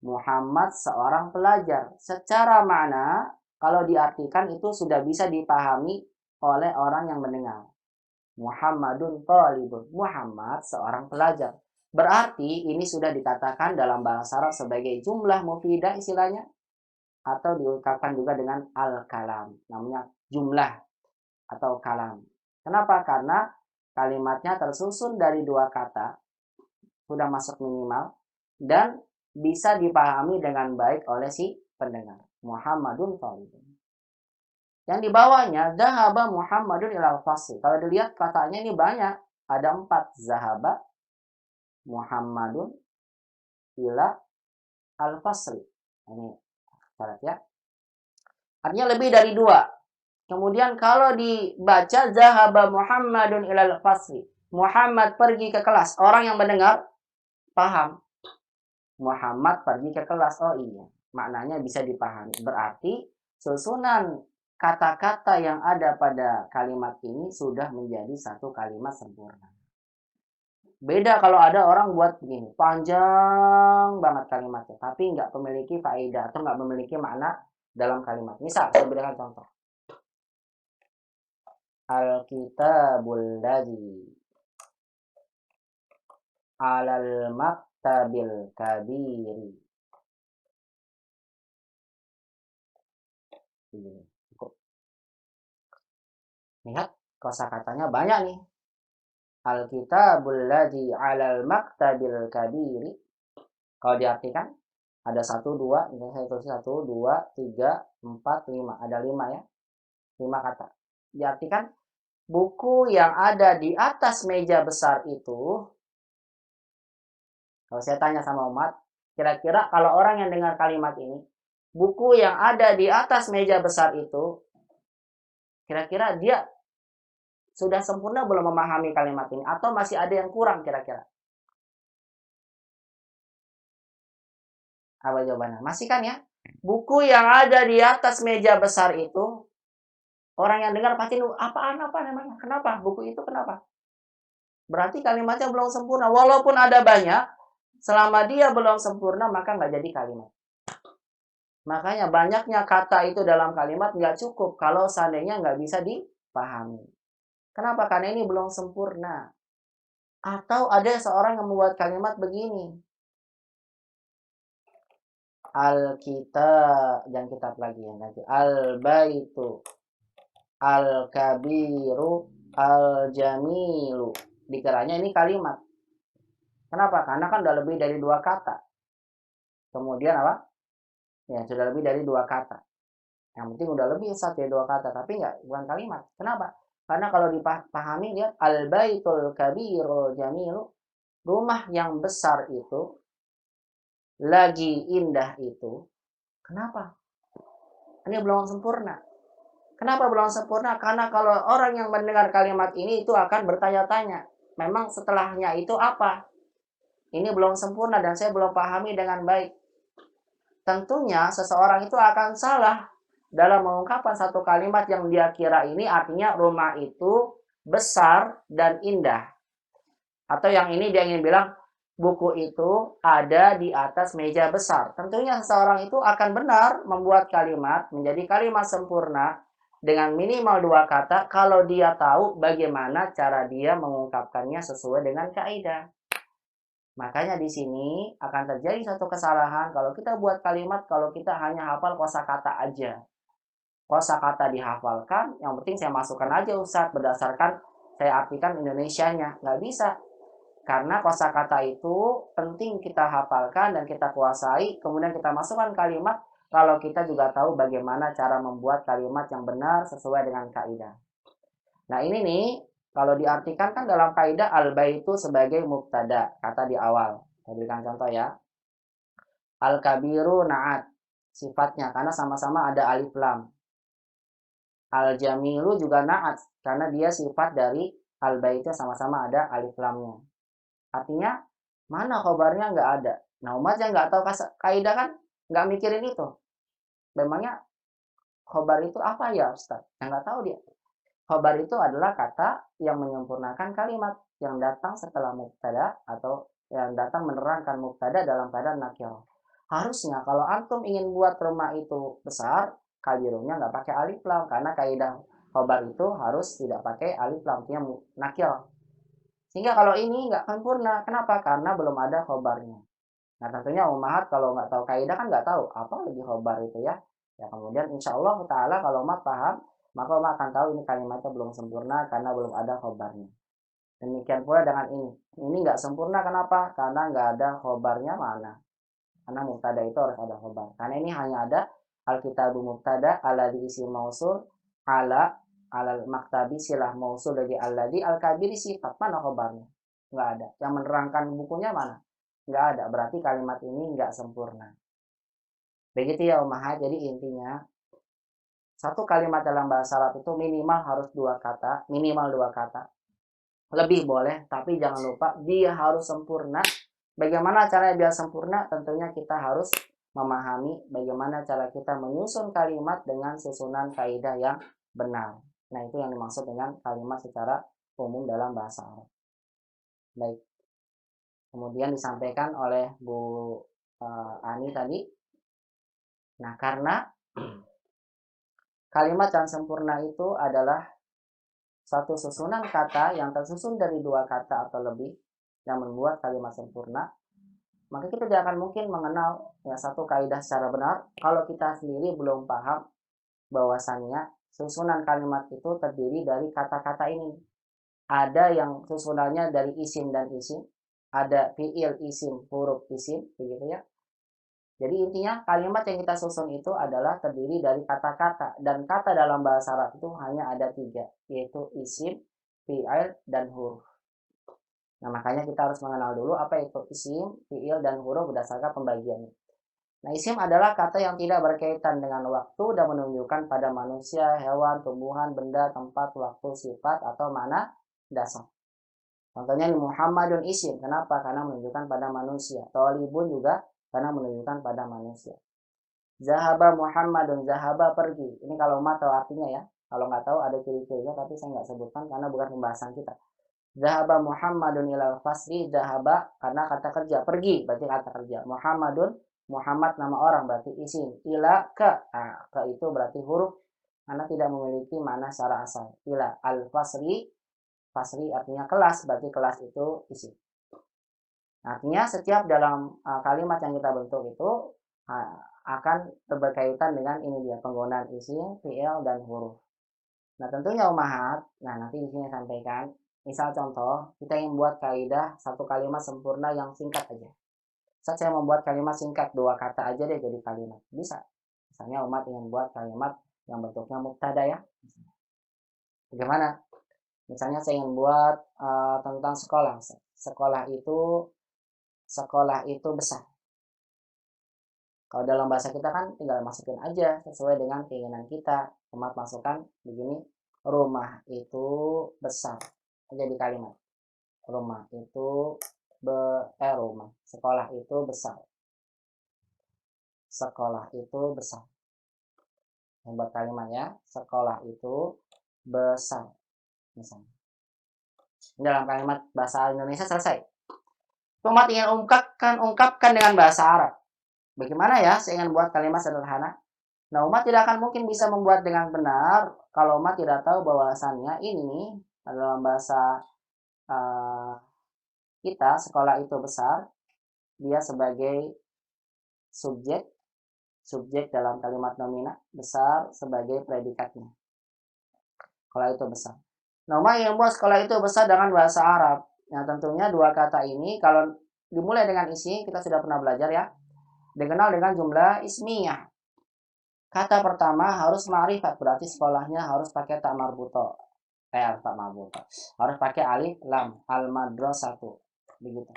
Muhammad seorang pelajar. Secara makna, kalau diartikan itu sudah bisa dipahami oleh orang yang mendengar. Muhammadun talibun. Muhammad seorang pelajar. Berarti ini sudah dikatakan dalam bahasa Arab sebagai jumlah mufidah istilahnya. Atau diungkapkan juga dengan al-kalam. Namanya jumlah atau kalam. Kenapa? Karena kalimatnya tersusun dari 2 kata. Sudah masuk minimal. Dan bisa dipahami dengan baik oleh si pendengar. Muhammadun talibun. Yang di bawahnya, zahaba Muhammadun ilal fasli. Kalau dilihat katanya ini banyak. Ada 4. Zahaba Muhammadun ila al-fasli. Ini syarat ya. Artinya lebih dari 2. Kemudian kalau dibaca zahaba Muhammadun ilal fasli. Muhammad pergi ke kelas. Orang yang mendengar paham. Muhammad pergi ke kelas. Oh iya. Maknanya bisa dipahami. Berarti susunan kata-kata yang ada pada kalimat ini sudah menjadi satu kalimat sempurna. Beda kalau ada orang buat begini, panjang banget kalimatnya, tapi nggak memiliki faedah atau nggak memiliki makna dalam kalimat. Misal, saya berikan contoh. Al-kitabul ladzi alal maktabil kabiri. Lihat, kosakatanya banyak nih. Al-kitabul ladzi 'alal maktabil kabiri. Kalau diartikan ada 1, 2, ini saya tulis 1, 2, 3, 4, 5. Ada 5 ya. 5 kata. Diartikan buku yang ada di atas meja besar itu. Kalau saya tanya sama umat, kira-kira kalau orang yang dengar kalimat ini, buku yang ada di atas meja besar itu, kira-kira dia sudah sempurna belum memahami kalimat ini? Atau masih ada yang kurang kira-kira? Apa jawabannya? Masih kan ya? Buku yang ada di atas meja besar itu, orang yang dengar pasti apaan apa namanya? Kenapa? Buku itu kenapa? Berarti kalimatnya belum sempurna. Walaupun ada banyak, selama dia belum sempurna, maka nggak jadi kalimat. Makanya banyaknya kata itu dalam kalimat nggak cukup kalau seandainya nggak bisa dipahami. Kenapa? Karena ini belum sempurna. Atau ada seorang yang membuat kalimat begini. Al-kitab, jangan kitab lagi ya nanti. Al-baitu, al-kabiru, al-jamilu. Dikiranya ini kalimat. Kenapa? Karena kan udah lebih dari 2 kata. Kemudian apa? Ya, sudah lebih dari 2 kata. Yang penting udah lebih 1 dari 2 kata, tapi bukan kalimat. Kenapa? Karena kalau dipahami lihat al-baitul kabirul jamilu, rumah yang besar itu lagi indah itu. Kenapa? Ini belum sempurna. Kenapa belum sempurna? Karena kalau orang yang mendengar kalimat ini itu akan bertanya-tanya, memang setelahnya itu apa? Ini belum sempurna dan saya belum pahami dengan baik. Tentunya seseorang itu akan salah dalam mengungkapkan satu kalimat yang dia kira ini artinya rumah itu besar dan indah. Atau yang ini dia ingin bilang buku itu ada di atas meja besar. Tentunya seseorang itu akan benar membuat kalimat menjadi kalimat sempurna dengan minimal 2 kata kalau dia tahu bagaimana cara dia mengungkapkannya sesuai dengan kaidah. Makanya di sini akan terjadi satu kesalahan kalau kita buat kalimat kalau kita hanya hafal kosakata aja. Kosakata dihafalkan, yang penting saya masukkan aja Ustadz berdasarkan saya artikan Indonesianya. Nggak bisa. Karena kosakata itu penting kita hafalkan dan kita kuasai, kemudian kita masukkan kalimat kalau kita juga tahu bagaimana cara membuat kalimat yang benar sesuai dengan kaidah. Nah ini nih, kalau diartikan kan dalam kaidah al-baitu sebagai mubtada, kata di awal. Saya berikan contoh ya. Al-kabiru na'at, sifatnya, karena sama-sama ada alif lam. Al-jamilu juga na'at, karena dia sifat dari al-baitu sama-sama ada alif lamnya. Artinya, mana khobarnya nggak ada. Nah umat yang nggak tahu kaidah kan, nggak mikirin itu. Memangnya khobar itu apa ya Ustaz? Yang nggak tahu dia. Khobar itu adalah kata yang menyempurnakan kalimat yang datang setelah mubtada atau yang datang menerangkan mubtada dalam keadaan nakirah. Harusnya kalau antum ingin buat rumah itu besar, kabirunya nggak pakai alif lam karena kaidah khobar itu harus tidak pakai alif lam, artinya nakirah. Sehingga kalau ini nggak sempurna. Kenapa? Karena belum ada khobarnya. Nah tentunya umat kalau nggak tahu kaidah kan nggak tahu apa lagi khobar itu ya. Ya kemudian insya Allah ta'ala kalau umat paham, maka umat akan tahu ini kalimatnya belum sempurna karena belum ada khobarnya. Demikian pula dengan ini. Ini nggak sempurna kenapa? Karena nggak ada khobarnya mana. Karena mubtada itu harus ada khobar. Karena ini hanya ada alkitabu mubtada, alladhi isim mausul, alal maktabi silah mausul dari alladhi, al-kabiri sifat. Mana khobarnya? Nggak ada. Yang menerangkan bukunya mana? Nggak ada. Berarti kalimat ini nggak sempurna. Begitu ya Umahat. Jadi intinya satu kalimat dalam bahasa Arab itu minimal harus 2 kata, minimal 2 kata. Lebih boleh, tapi jangan lupa dia harus sempurna. Bagaimana caranya biar sempurna? Tentunya kita harus memahami bagaimana cara kita menyusun kalimat dengan susunan kaidah yang benar. Nah, itu yang dimaksud dengan kalimat secara umum dalam bahasa Arab. Baik. Kemudian disampaikan oleh Bu Ani tadi. Nah, karena kalimat yang sempurna itu adalah satu susunan kata yang tersusun dari 2 kata atau lebih yang membuat kalimat sempurna, maka kita tidak akan mungkin mengenal ya satu kaidah secara benar kalau kita sendiri belum paham bahwasannya susunan kalimat itu terdiri dari kata-kata ini. Ada yang susunannya dari isim dan isim, ada fiil isim, huruf isim, begitu ya. Jadi intinya kalimat yang kita susun itu adalah terdiri dari kata-kata. Dan kata dalam bahasa Arab itu hanya ada 3, yaitu isim, fi'il, dan huruf. Nah makanya kita harus mengenal dulu apa itu isim, fi'il, dan huruf berdasarkan pembagiannya. Nah isim adalah kata yang tidak berkaitan dengan waktu dan menunjukkan pada manusia, hewan, tumbuhan, benda, tempat, waktu, sifat, atau mana dasar. Contohnya Muhammadun isim. Kenapa? Karena menunjukkan pada manusia. Thalibun juga karena menunjukkan pada manusia. Zahaba Muhammadun, zahaba pergi. Ini kalau umat tahu artinya ya. Kalau nggak tahu ada ciri-cirinya, tapi saya nggak sebutkan karena bukan pembahasan kita. Zahaba Muhammadun ilal fasri, zahaba karena kata kerja, pergi berarti kata kerja. Muhammadun, Muhammad nama orang berarti isim. Ila ke, nah, ke itu berarti huruf karena tidak memiliki makna secara asal. Ila al fasri, fasri artinya kelas, berarti kelas itu isim. Artinya setiap dalam kalimat yang kita bentuk itu akan berkaitan dengan ini dia penggunaan isim, fi'il, dan huruf. Nah tentunya umahat, nah nanti di sini sampaikan. Misal contoh, kita ingin buat kaidah satu kalimat sempurna yang singkat aja. Saat saya membuat kalimat singkat 2 kata aja deh jadi kalimat. Bisa. Misalnya umat ingin buat kalimat yang bentuknya mubtada ya. Bagaimana? Misalnya saya ingin buat tentang sekolah. Sekolah itu besar. Kalau dalam bahasa kita kan tinggal masukin aja sesuai dengan keinginan kita. Umat masukkan begini, rumah itu besar. Jadi kalimat. Rumah itu rumah. Sekolah itu besar. Sekolah itu besar. Yang buat kalimat ya. Sekolah itu besar. Misalnya. Dalam kalimat bahasa Indonesia selesai. Umat ingin ungkapkan dengan bahasa Arab. Bagaimana ya saya ingin buat kalimat sederhana? Nah, umat tidak akan mungkin bisa membuat dengan benar kalau umat tidak tahu bahwasannya ini dalam bahasa kita, sekolah itu besar, dia sebagai subjek dalam kalimat nomina, besar sebagai predikatnya. Sekolah itu besar. Nah, umat yang buat sekolah itu besar dengan bahasa Arab. Nah, tentunya dua kata ini kalau dimulai dengan isi, kita sudah pernah belajar ya, dikenal dengan jumlah ismiyah. Kata pertama harus ma'rifat, berarti sekolahnya harus pakai tak marbuto. Tak marbuto. Harus pakai alif lam, al madrasatu. Begitu.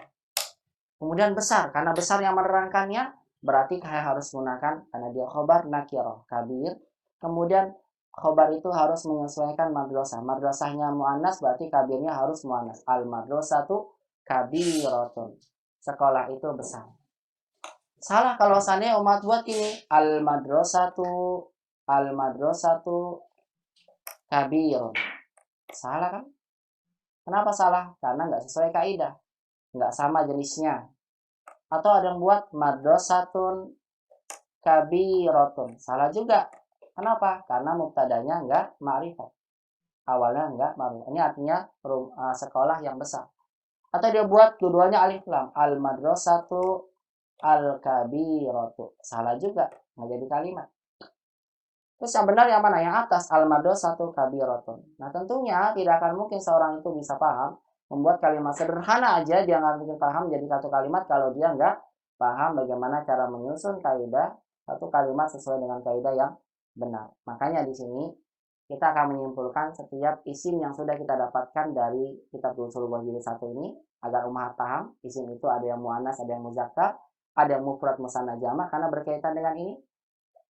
Kemudian besar, karena besar yang menerangkannya, berarti harus menggunakan karena dia khobar nakirah, kabir. Kemudian khobar itu harus menyesuaikan madrasah. Madrasahnya muannas, berarti kabirnya harus muannas. Al madrasatu kabiratun. Sekolah itu besar. Salah kalau seandainya umat buat ini al madrasatu kabirun. Salah kan? Kenapa salah? Karena nggak sesuai kaidah, nggak sama jenisnya. Atau ada yang buat madrasatun kabiratun. Salah juga. Kenapa? Karena mubtadanya nggak ma'rifat. Awalnya nggak ma'rifat. Ini artinya sekolah yang besar. Atau dia buat dua-duanya alif lam. Al madrasatu al-kabiratu. Salah juga, nggak jadi kalimat. Terus yang benar yang mana? Yang atas, al-madrasatu kabiratun. Nah, tentunya tidak akan mungkin seorang itu bisa paham membuat kalimat sederhana aja, dia nggak mungkin paham jadi satu kalimat kalau dia nggak paham bagaimana cara menyusun kaidah satu kalimat sesuai dengan kaidah yang benar. Makanya di sini kita akan menyimpulkan setiap isim yang sudah kita dapatkan dari kitab Ushul jilid 1 ini agar umat paham. Isim itu ada yang muannas, ada yang muzakkar, ada yang mufrad musanna jamak karena berkaitan dengan ini.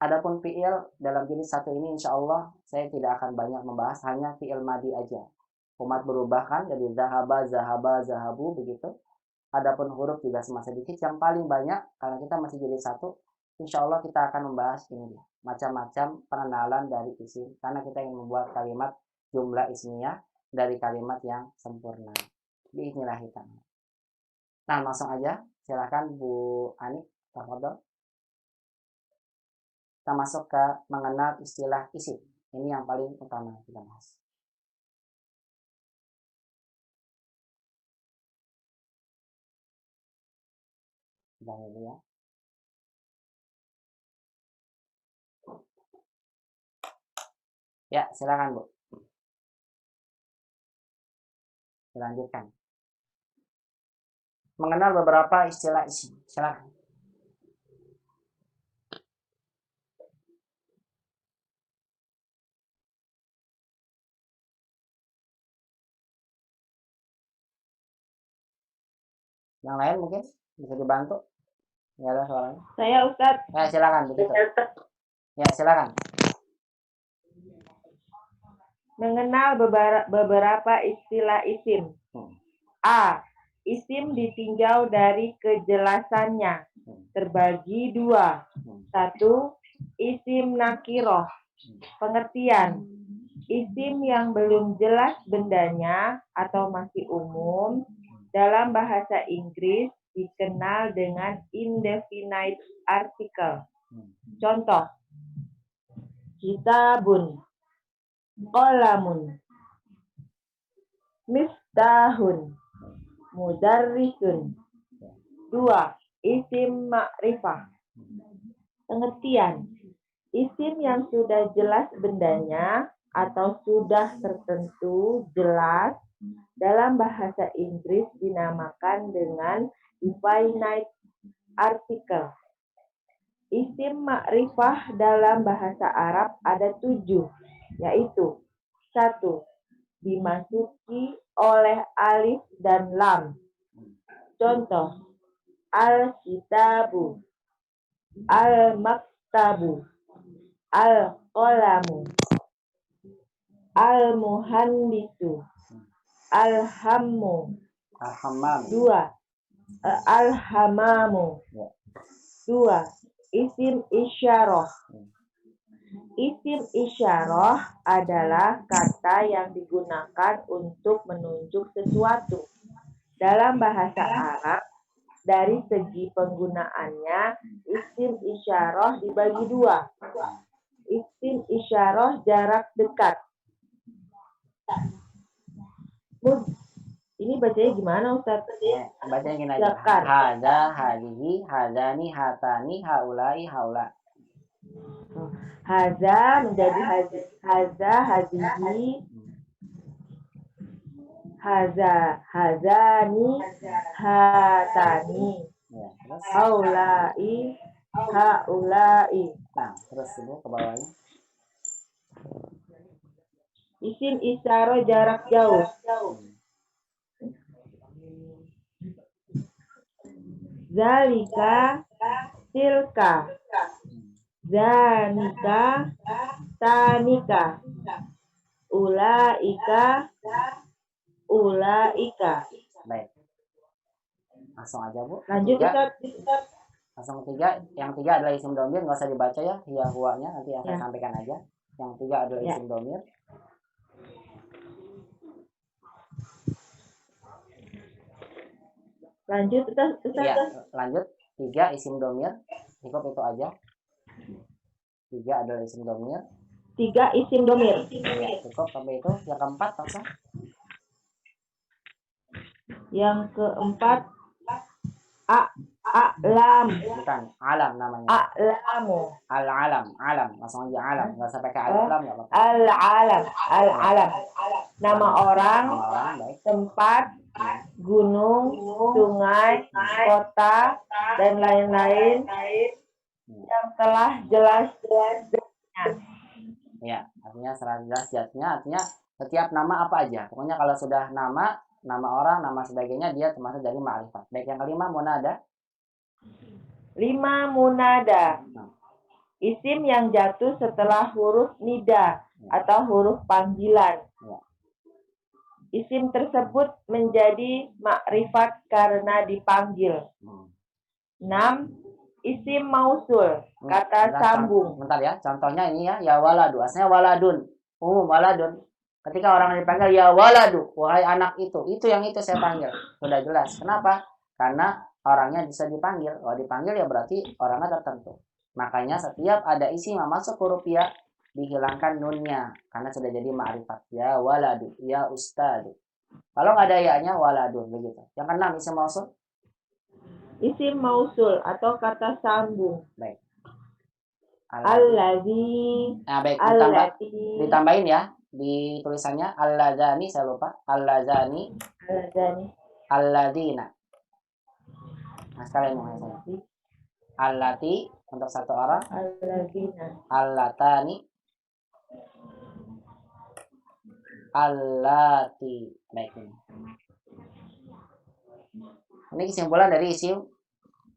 Adapun fiil dalam jilid 1 ini insya Allah saya tidak akan banyak membahas, hanya fiil madi aja. Umat berubah kan jadi zahaba, zahabu begitu. Adapun huruf juga semasa sedikit. Yang paling banyak karena kita masih jilid 1, insya Allah kita akan membahas ini macam-macam pengenalan dari isim karena kita ingin membuat kalimat jumlah ismiyah dari kalimat yang sempurna. Bismillahirrahmanirrahim. Nah, langsung aja silakan Bu Ani, tafadhol. Kita masuk ke mengenal istilah isim. Ini yang paling utama kita bahas. Udah dulu ya. Ya, silakan Bu. Dilanjutkan. Mengenal beberapa istilah isim. Silakan. Yang lain mungkin bisa dibantu? Ya ada suaranya. Saya Ustadz. Ya silakan begitu. Ya silakan. Mengenal beberapa istilah isim. A. Isim ditinjau dari kejelasannya. Terbagi dua. 1. Isim nakiroh. Pengertian. Isim yang belum jelas bendanya atau masih umum dalam bahasa Inggris dikenal dengan indefinite article. Contoh, kitabun, qalamun, miftahun, mudarrisun. 2. Isim ma'rifah. Pengertian. Isim yang sudah jelas bendanya atau sudah tertentu jelas dalam bahasa Inggris dinamakan dengan definite article. Isim ma'rifah dalam bahasa Arab ada 7, yaitu 1. Dimasuki oleh alif dan lam. Contoh, al-kitabu, al-maktabu, al-qalamu, al-muhandisu, al-hammu. Al-hammam. 2. Al-hamamu. Ya. 2. Isim isyarah. Isim isyarah adalah kata yang digunakan untuk menunjuk sesuatu. Dalam bahasa Arab, dari segi penggunaannya, isim isyarah dibagi 2. Isim isyarah jarak dekat. Ini bacanya gimana, Ustaz? Bacanya gini aja. Zakar. Haza, hadihi, hazani, hatani, haulai, haula. Haza menjadi haza, hazihi, haza, hazani, hatani, Ya, terus. haulai, haulai. Nah, terus dulu ke bawahnya. Isim isyarah jarak jauh. Zalika, tilka, zanika, tanika, ulaika, ulaika. Baik. Langsung aja, Bu. Lanjut, Tiga. Ustaz. Langsung 3. Yang 3 adalah isim domir, nggak usah dibaca ya. Hiya huwanya nanti yang saya sampaikan aja. Yang 3 adalah isim domir. Lanjut, Ustaz. Iya, lanjut. 3 isim domir. Cukup itu aja. 3 adalah isim domir. 3 isim domir. Ya, cukup sampai itu. Yang keempat apa? Yang keempat, a'lam. Bukan, alam namanya. A'lamu. Al-alam, alam. Langsung aja alam. Nggak usah pakai alif lam, nggak apa-apa. Al-alam. Al-alam. Nama orang, Baik. tempat, gunung, sungai, kota, dan lain-lain yang telah jelas-jelas. Ya, artinya secara jelas jatnya, artinya setiap nama apa aja. Pokoknya kalau sudah nama orang, nama sebagainya, dia termasuk dari ma'rifat. Baik, yang kelima, munada. 5 munada. Isim yang jatuh setelah huruf nida atau huruf panggilan. Isim tersebut menjadi makrifat karena dipanggil. 6. Isim mausul, kata sambung. Bentar ya, contohnya ini ya waladu. Aslinya waladun, umum waladun. Ketika orang dipanggil ya waladu, wahai anak itu yang itu saya panggil. Sudah jelas. Kenapa? Karena orangnya bisa dipanggil. Kalau dipanggil ya berarti orangnya tertentu. Makanya setiap ada isim yang masuk huruf ya, dihilangkan nunnya karena sudah jadi ma'rifat. Ya waladu, ya ustadu. Kalau nggak ada ya-nya waladun begitu. Yang keenam isim mausul. Isim mausul atau kata sambung. Baik. Alladzi. Nah, baik, ditambahin ya di tulisannya alladzani, saya lupa. Alladzani. Alladzina. Nah, sekalian mau saya. Allati untuk satu orang. Alladzina. Allatani. Allati. Baik ini. Ini kesimpulan dari isim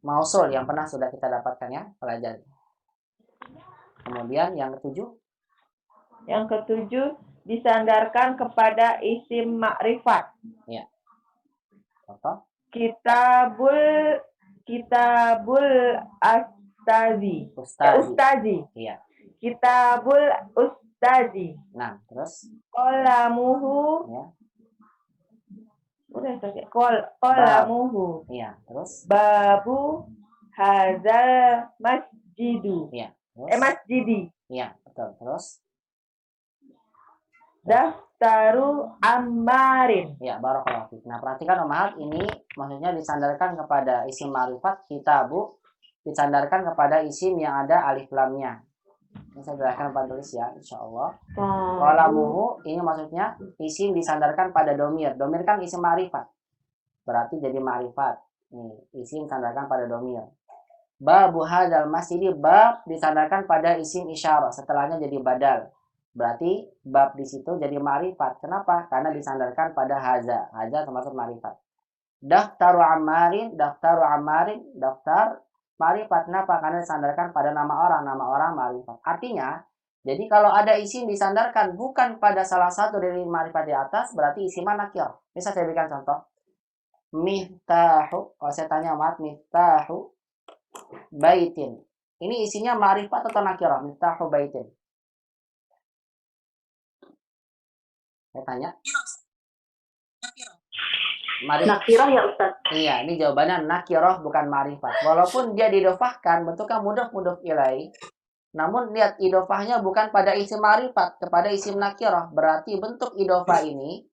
mausul yang pernah sudah kita dapatkan ya, pelajari. Kemudian yang ketujuh. Yang ketujuh disandarkan kepada isim makrifat. Ya. Contoh. Kitabul ustazi. Ustazi. Iya. Kitabul ustazi. Nah, terus Qalamuhu. Ya. Udah saja. Qalamuhu. Iya, terus Babu hadzal masjidu. Iya. Terus? Masjidi. Iya, betul. Terus Daftaru ammarin. Ya, barakallahu fiik. Nah, perhatikan Ummahat, ini maksudnya disandarkan kepada isim ma'rifat kitabu, disandarkan kepada isim yang ada alif lamnya. Ini saya jelaskan pada tulis ya, insyaallah. Qalamuhu ini maksudnya isim disandarkan pada domir. Domir kan isim ma'rifat. Berarti jadi ma'rifat. Nih, isim disandarkan pada domir. Babu hadzal masjid, bab disandarkan pada isim isyarah, setelahnya jadi badal. Berarti bab di situ jadi ma'rifat. Kenapa? Karena disandarkan pada haza. Haza termasuk ma'rifat. Daftaru ammarin, daftar Ma'rifat. Kenapa? Karena disandarkan pada nama orang ma'rifat. Artinya, jadi kalau ada isim disandarkan bukan pada salah satu dari ma'rifat di atas, berarti isimnya nakir. Bisa saya berikan contoh. Miftahu. Kalau saya tanya miftahu baitin. Ini isinya ma'rifat atau nakirah? Miftahu baitin. Saya tanya. Nakirah ya Ustaz. Iya, ini jawabannya nakirah bukan ma'rifat. Walaupun dia didofahkan, bentuknya mudhof ilaih. Namun lihat idofahnya bukan pada isim ma'rifat, kepada isim nakirah. Berarti bentuk idofah ini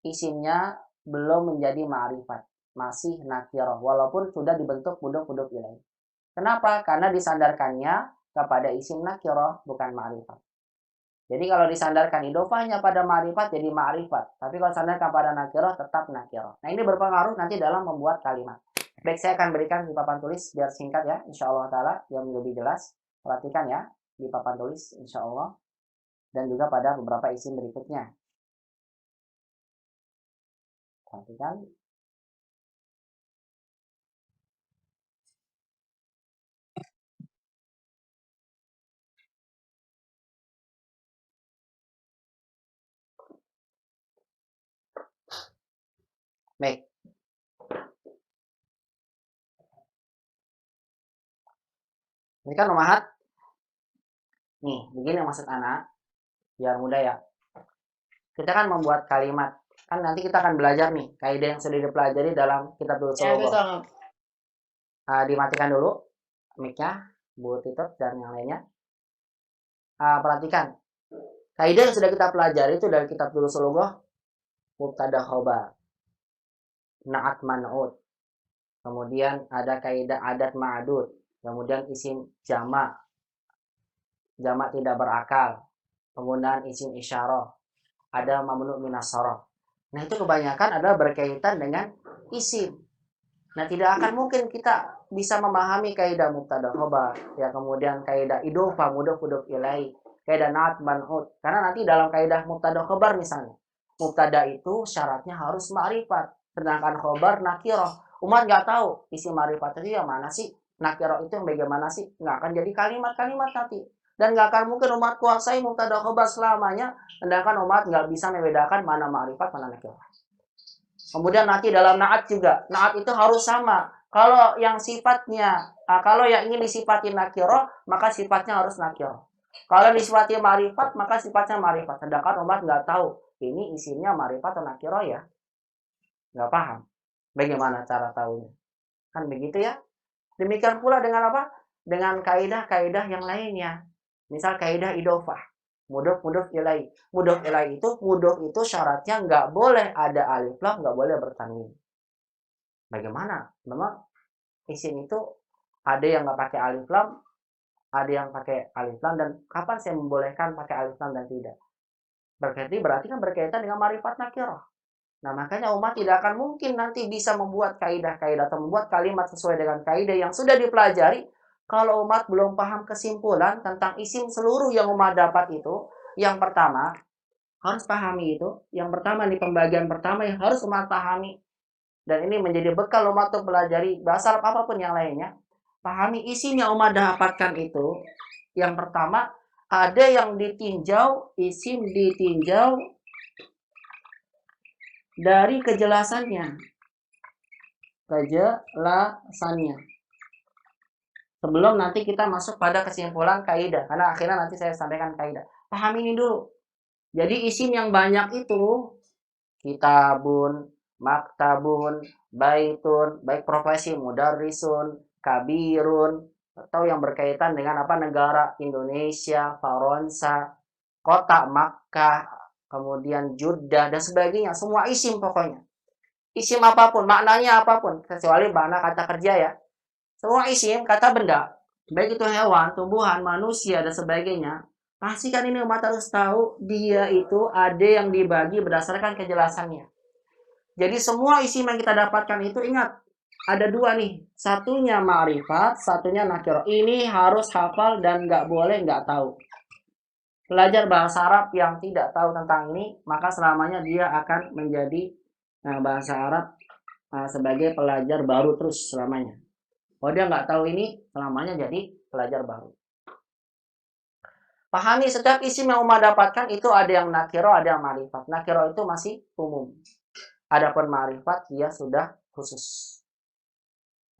isimnya belum menjadi ma'rifat, masih nakirah walaupun sudah dibentuk mudhof ilaih. Kenapa? Karena disandarkannya kepada isim nakirah bukan ma'rifat. Jadi kalau disandarkan idofahnya pada ma'rifat jadi ma'rifat, tapi kalau disandarkan pada nakirah tetap nakirah. Nah, ini berpengaruh nanti dalam membuat kalimat. Baik, saya akan berikan di papan tulis biar singkat ya, insyaallah taala yang lebih jelas. Perhatikan ya di papan tulis insyaallah, dan juga pada beberapa isim berikutnya. Perhatikan. Baik. Ini kan umahat. Nih, begini maksud anak. Biar mudah ya. Kita kan membuat kalimat. Kan nanti kita akan belajar nih kaidah yang sudah dipelajari dalam kitab dulu suluh. Dimatikan dulu mic-nya, Bu Tito dan yang lainnya. Perhatikan. Kaidah yang sudah kita pelajari itu dari kitab dulu suluh. Mubtada khobar, na'at man'ud. Kemudian ada kaidah adat ma'dud. Kemudian isim jamak tidak berakal. Penggunaan isim isyarah. Ada mamnu minas sharaf. Nah, itu kebanyakan adalah berkaitan dengan isim. Nah, tidak akan mungkin kita bisa memahami kaidah mubtada khobar, ya, kemudian kaidah idofah mudhof ilaih, kaidah na'at man'ud. Karena nanti dalam kaidah mubtada khobar misalnya, mubtada itu syaratnya harus ma'rifat, sedangkan khobar nakirah. Umat nggak tahu isi ma'rifat itu yang mana sih, nakirah itu yang bagaimana sih, nggak akan jadi kalimat-kalimat nanti. Dan nggak akan mungkin umat kuasai mubtada khobar selamanya, sedangkan umat nggak bisa membedakan mana ma'rifat, mana nakirah. Kemudian nanti dalam naat juga, naat itu harus sama. Kalau yang sifatnya, kalau yang ingin disifati nakirah, maka sifatnya harus nakirah. Kalau disifati ma'rifat, maka sifatnya ma'rifat. Sedangkan umat nggak tahu, ini isinya ma'rifat atau nakirah ya. Nggak paham. Bagaimana cara tahunya? Kan begitu ya. Demikian pula dengan apa? Dengan kaidah-kaidah yang lainnya. Misal kaidah idofah. Mudhof ilaih. Mudhof ilaih itu syaratnya nggak boleh ada alif lam, nggak boleh bertanwin. Bagaimana? Memang isim itu ada yang nggak pakai alif lam, ada yang pakai alif lam, dan kapan saya membolehkan pakai alif lam dan tidak? Berarti kan berkaitan dengan ma'rifat nakirah. Nah, makanya umat tidak akan mungkin nanti bisa membuat kaidah-kaidah atau membuat kalimat sesuai dengan kaidah yang sudah dipelajari kalau umat belum paham kesimpulan tentang isim seluruh yang umat dapat itu. Yang pertama, harus pahami itu. Yang pertama, di pembagian pertama yang harus umat pahami. Dan ini menjadi bekal umat untuk pelajari bahasa Arab apapun yang lainnya. Pahami isim yang umat dapatkan itu. Yang pertama, ada yang ditinjau, isim ditinjau dari kejelasannya. Sebelum nanti kita masuk pada kesimpulan kaidah, karena akhirnya nanti saya sampaikan kaidah. Pahami ini dulu. Jadi isim yang banyak itu kitabun, maktabun, baitun, baik profesi mudarrisun, kabirun, atau yang berkaitan dengan apa, negara Indonesia, Faransa, kota Makkah, kemudian Jeddah dan sebagainya. Semua isim pokoknya. Isim apapun, maknanya apapun, kecuali makna kata kerja ya. Semua isim, kata benda, baik itu hewan, tumbuhan, manusia, dan sebagainya, pastikan ini umat harus tahu dia itu ada yang dibagi berdasarkan kejelasannya. Jadi semua isim yang kita dapatkan itu, ingat, ada dua nih. Satunya ma'rifat, satunya nakirah. Ini harus hafal dan nggak boleh nggak tahu. Pelajar bahasa Arab yang tidak tahu tentang ini, maka selamanya dia akan menjadi bahasa Arab sebagai pelajar baru terus selamanya. Kalau dia nggak tahu ini, selamanya jadi pelajar baru. Pahami setiap isim yang Uma dapatkan itu ada yang nakiro, ada yang ma'rifat. Nakiro itu masih umum. Adapun ma'rifat dia sudah khusus.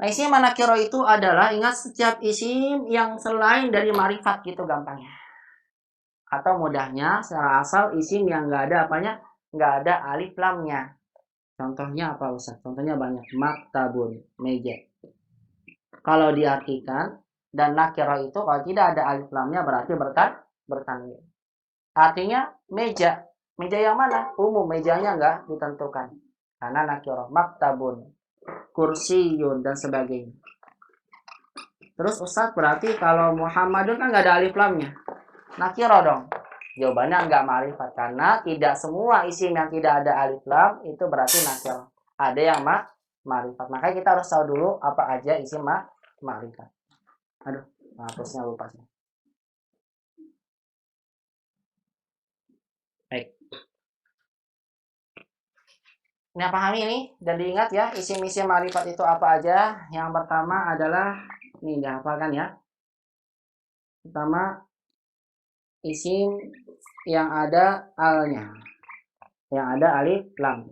Nah, isim nakiro itu adalah, ingat, setiap isim yang selain dari ma'rifat gitu gampangnya. Atau mudahnya secara asal isim yang nggak ada apanya, nggak ada alif lamnya. Contohnya apa Ustaz? Contohnya banyak. Maktabun, meja. Kalau diartikan dan nakiro itu kalau tidak ada alif lamnya berarti bertanwin. Artinya meja. Meja yang mana? Umum, mejanya nggak ditentukan. Karena nakiro. Maktabun, kursiyun, dan sebagainya. Terus Ustaz, berarti kalau Muhammadun kan nggak ada alif lamnya. Nakiro dong. Jawabannya nggak ma'rifat. Karena tidak semua isim yang tidak ada alif lam itu berarti nakiro. Ada yang ma'rifat. Makanya kita harus tahu dulu apa aja isim ma'rifat. Aduh, hapusnya lupa sih. Baik. Nah, pahami ini dan diingat ya, isim-isim ma'rifat itu apa aja. Yang pertama adalah, ini dihafalkan ya. Pertama, isim yang ada alnya, yang ada alif lam.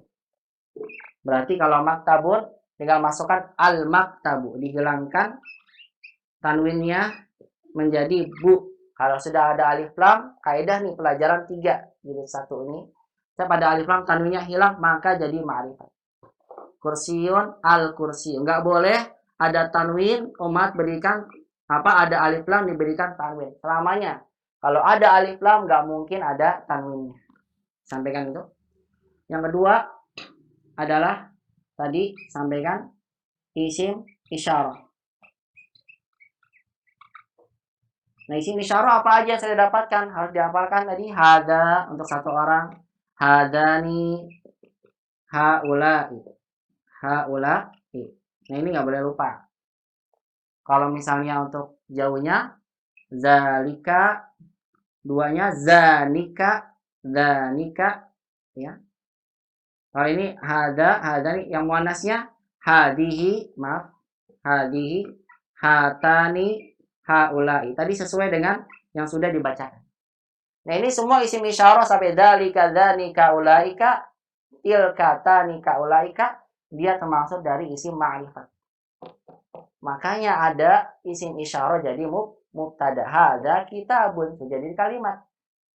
Berarti kalau maktabun tinggal masukkan al-maktabu, dihilangkan tanwinnya menjadi bu. Kalau sudah ada alif lam, kaidah nih pelajaran 3 jilid 1 ini. Pada alif lam tanwinnya hilang maka jadi ma'rifat. Kursiyun al-kursi. Enggak boleh ada tanwin umat berikan ada alif lam diberikan tanwin. Selamanya kalau ada alif lam enggak mungkin ada tanwinnya. Sampaikan itu. Yang kedua adalah tadi sampaikan isim isyarah. Nah, isim isyarah apa aja yang saya dapatkan? Harus dihafalkan tadi. Hada untuk satu orang. Hadani. Haula'i. Haula'i. Nah, ini nggak boleh lupa. Kalau misalnya untuk jauhnya, zalika. Duanya zanika. Zanika. Ya. Kalau ini hadani. Yang muannasnya hadihi. Maaf. Hadihi. Hatani. Haula'i. Tadi sesuai dengan yang sudah dibacakan. Nah, ini semua isim isyarah sampai dalika, dhanika, ulaika, tilka, tanika, ulaika, dia termasuk dari isim ma'rifat. Makanya ada isim isyarah jadi mubtada. Hadza kitabun, jadi kalimat.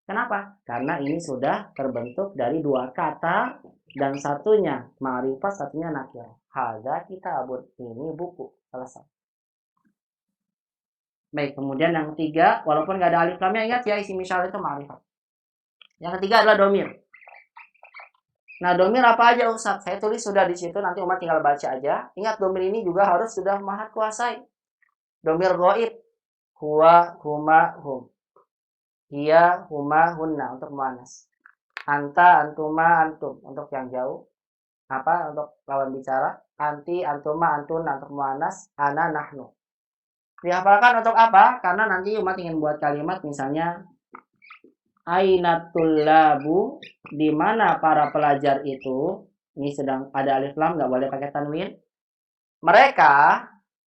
Kenapa? Karena ini sudah terbentuk dari dua kata dan satunya ma'rifat, satunya nakirah. Hadza kitabun, ini buku. Selesai. Baik, kemudian yang ketiga, walaupun nggak ada alif lamnya, ingat ya isim isyarah itu ma'rifat. Yang ketiga adalah domir. Nah, domir apa aja Ustaz? Saya tulis sudah di situ, nanti umat tinggal baca aja. Ingat, domir ini juga harus sudah maha kuasai. Domir ghaib, huwa, huma, hum. Hiya, huma, hunna untuk muannas. Anta, antuma, antum untuk yang jauh. Untuk lawan bicara. Anti, antuma, antun untuk muannas. Ana, nahnu. Dihafalkan untuk apa? Karena nanti umat ingin buat kalimat misalnya ainatul labu, di mana para pelajar itu. Ini sedang ada alif lam, nggak boleh pakai tanwin. Mereka,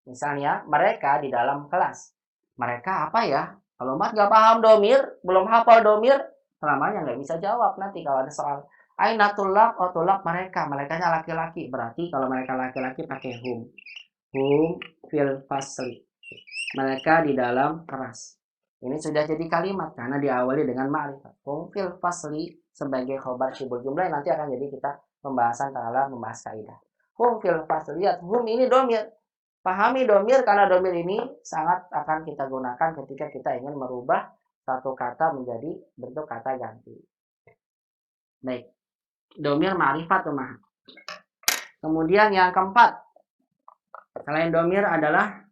misalnya mereka di dalam kelas. Mereka apa ya? Kalau umat nggak paham domir, belum hafal domir, selamanya nggak bisa jawab nanti kalau ada soal. Ainatul lab, tulab mereka, merekanya laki-laki. Berarti kalau mereka laki-laki pakai hum. Hum fil fasli. Mereka di dalam kelas. Ini sudah jadi kalimat karena diawali dengan ma'rifat. Hum fil fasli sebagai khobar syibul jumlah nanti akan jadi kita pembahasan dalam membahas kaidah. Hum fil fasli. Lihat, hum ini domir. Pahami domir karena domir ini sangat akan kita gunakan ketika kita ingin merubah satu kata menjadi bentuk kata ganti. Baik. Domir ma'rifat umah. Kemudian yang keempat, selain domir adalah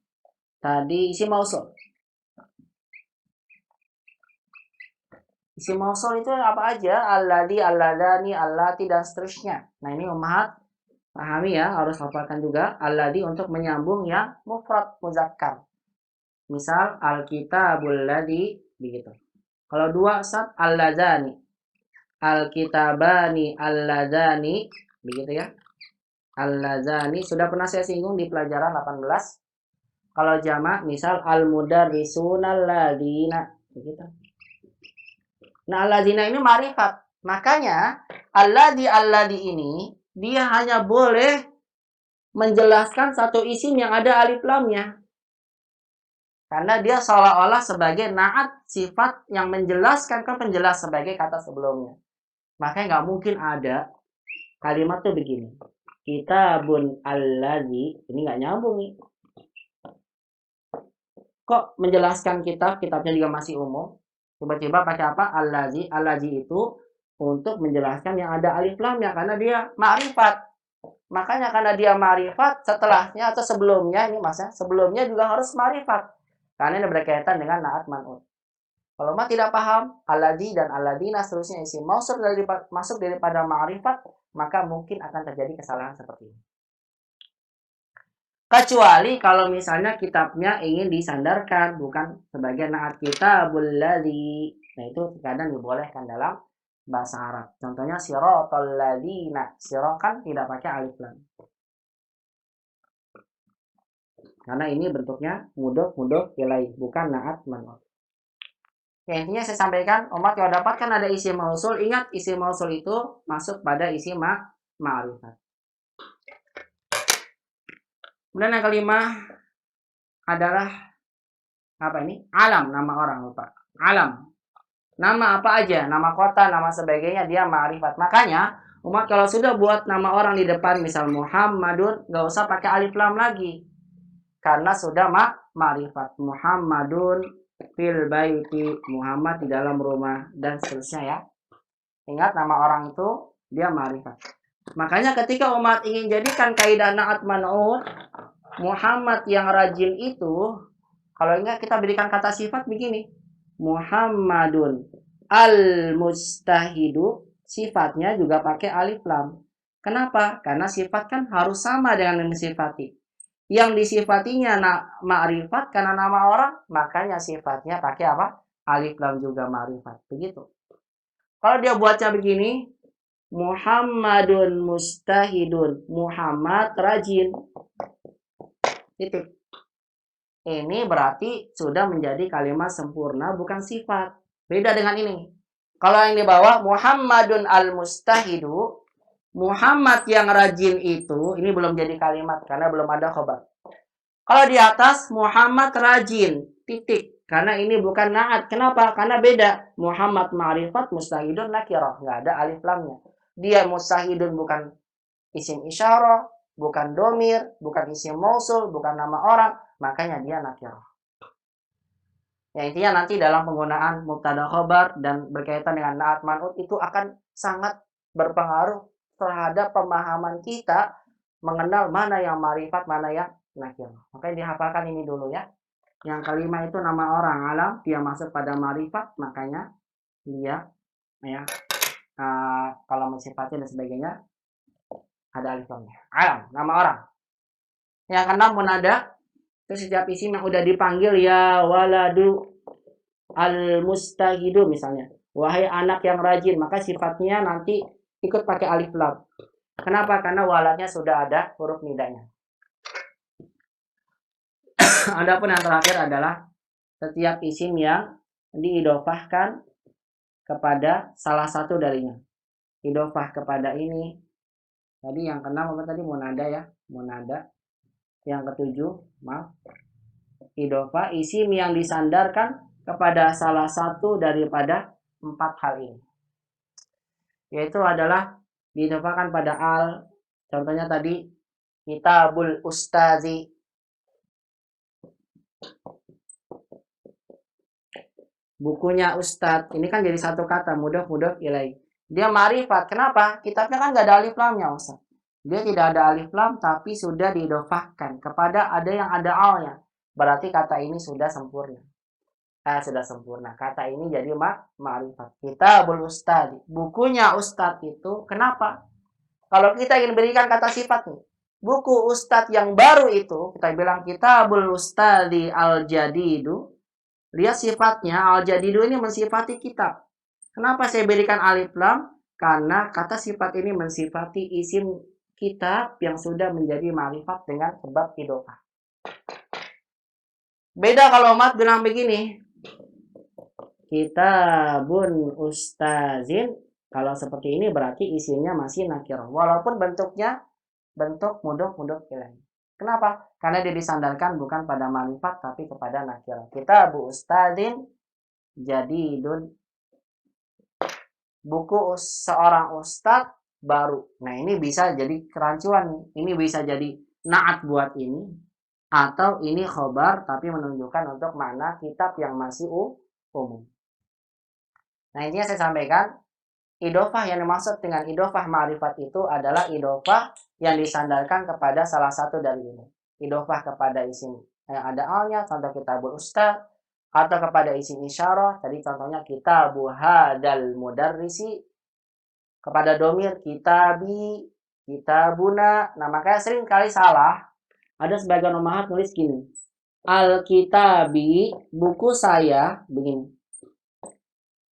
tadi isim mausul. Isim mausul itu apa aja? Alladhi, alladhani, allati, dan seterusnya. Nah, ini ummahat pahami ya, harus hafalkan juga. Alladhi untuk menyambung yang mufrad muzakkar. Misal alkitabul ladzi begitu. Kalau dua Ustaz, alladzani. Alkitabani, alladzani begitu ya. Alladzani sudah pernah saya singgung di pelajaran 18. Kalau jamak misal al-mudarrisuna alladzina begitu. Nah, alladzina ini ma'rifat. Makanya alladzi ini dia hanya boleh menjelaskan satu isim yang ada alif lamnya. Karena dia seolah-olah sebagai na'at sifat yang menjelaskan kan penjelas sebagai kata sebelumnya. Makanya nggak mungkin ada kalimat tuh begini. Kitabun alladzi, ini nggak nyambung nih. Kok menjelaskan kitabnya juga masih umum. Tiba-tiba pakai apa? Alladzi itu untuk menjelaskan yang ada alif lamnya karena dia ma'rifat. Makanya karena dia ma'rifat, setelahnya atau sebelumnya ini Mas ya, sebelumnya juga harus ma'rifat. Karena ini berkaitan dengan na'at man'ut. Kalau mah tidak paham, alladzi dan alladzina seterusnya isim mausul masuk daripada ma'rifat, maka mungkin akan terjadi kesalahan seperti ini. Kecuali kalau misalnya kitabnya ingin disandarkan, bukan sebagai na'at kitabul ladzi. Nah, itu kadang dibolehkan dalam bahasa Arab. Contohnya siratal ladzina. Sirah kan tidak pakai alif lam. Karena ini bentuknya mudhof ilaih, bukan na'at man'ut. Ya, intinya saya sampaikan, umat kalau dapatkan ada isim mausul, ingat isim mausul itu masuk pada isim ma'rifat. Kemudian yang kelima adalah apa ini? Alam, nama orang, lupa. Alam. Nama apa aja, nama kota, nama sebagainya, dia ma'rifat. Makanya, umat kalau sudah buat nama orang di depan, misal Muhammadun, gak usah pakai alif lam lagi. Karena sudah ma'rifat. Muhammadun fil baiti, Muhammad di dalam rumah, dan seterusnya ya. Ingat, nama orang itu, dia ma'rifat. Makanya ketika umat ingin jadikan kaidah na'at man'ut, Muhammad yang rajin itu, kalau ingat kita berikan kata sifat begini. Muhammadun al-mustahidu, sifatnya juga pakai alif lam. Kenapa? Karena sifat kan harus sama dengan yang disifati. Yang disifatinya ma'rifat karena nama orang, makanya sifatnya pakai apa? Alif lam juga ma'rifat. Begitu. Kalau dia buatnya begini, Muhammadun mustahidun, Muhammad rajin. Titik. Ini berarti sudah menjadi kalimat sempurna, bukan sifat. Beda dengan ini. Kalau yang di bawah, Muhammadun al-mustahidu, Muhammad yang rajin itu, ini belum jadi kalimat karena belum ada khobar. Kalau di atas, Muhammad rajin, titik. Karena ini bukan na'at. Kenapa? Karena beda. Muhammad ma'rifat, mustahidun nakirah. Nggak ada alif lamnya. Dia mustahidun bukan isim isyarah, bukan domir, bukan isim mausul, bukan nama orang, makanya dia nakirah. Ya, intinya nanti dalam penggunaan mubtada khobar dan berkaitan dengan na'at man'ut itu akan sangat berpengaruh terhadap pemahaman kita mengenal mana yang ma'rifat, mana yang nakirah. Makanya dihafalkan ini dulu ya. Yang kelima itu nama orang alam, dia masuk pada ma'rifat, makanya dia ya kalau mensifati dan sebagainya ada alif lamnya. Alam, nama orang. Yang keenam munada, itu setiap isim yang udah dipanggil ya waladu al-mustahidu misalnya. Wahai anak yang rajin, maka sifatnya nanti ikut pakai alif lam. Kenapa? Karena waladnya sudah ada huruf nidanya. Adapun yang terakhir adalah setiap isim yang diidofahkan kepada salah satu darinya. Idofah kepada ini. Tadi yang keenam apa tadi? Munada ya. Munada. Yang ketujuh, maaf. Idofah isim yang disandarkan kepada salah satu daripada 4 hal ini. Yaitu adalah diidofahkan pada al. Contohnya tadi kitabul ustazi. Bukunya ustadz. Ini kan jadi satu kata, mudhof ilaih. Dia ma'rifat. Kenapa? Kitabnya kan nggak ada alif lamnya, Ustaz. Dia tidak ada alif lam, tapi sudah diidofahkan kepada ada yang ada alnya. Berarti kata ini sudah sempurna. Sudah sempurna. Kata ini jadi ma'rifat. Kitabul ustadz. Bukunya ustadz itu, kenapa? Kalau kita ingin berikan kata sifat nih, buku ustadz yang baru itu, kita bilang kitabul ustadzi al-jadidu. Lihat sifatnya, al-jadidu ini mensifati kitab. Kenapa saya berikan alif lam? Karena kata sifat ini mensifati isim kitab yang sudah menjadi ma'rifat dengan sebab idofah. Beda kalau Mat bilang begini, kitabun ustazin. Kalau seperti ini berarti isimnya masih nakirah. Walaupun bentuknya bentuk mudhof ilaih. Kenapa? Karena dia disandarkan bukan pada ma'rifat tapi kepada nakirah. Kitabu ustazin jadidun. Buku seorang ustadz baru. Nah, ini bisa jadi kerancuan. Ini bisa jadi naat buat ini. Atau ini khobar tapi menunjukkan untuk makna kitab yang masih umum. Nah, intinya saya sampaikan, idofah yang dimaksud dengan idofah ma'rifat itu adalah idofah yang disandarkan kepada salah satu dari ini. Idofah kepada isim yang ada alnya, contoh kitabul ustaz, atau kepada isim isyarah, tadi contohnya kitabu hadal mudarrisi, kepada domir kitabi, kitabuna. Nah, makanya sering kali salah, ada sebagian umahat nulis gini, al-kitabi, buku saya, begini.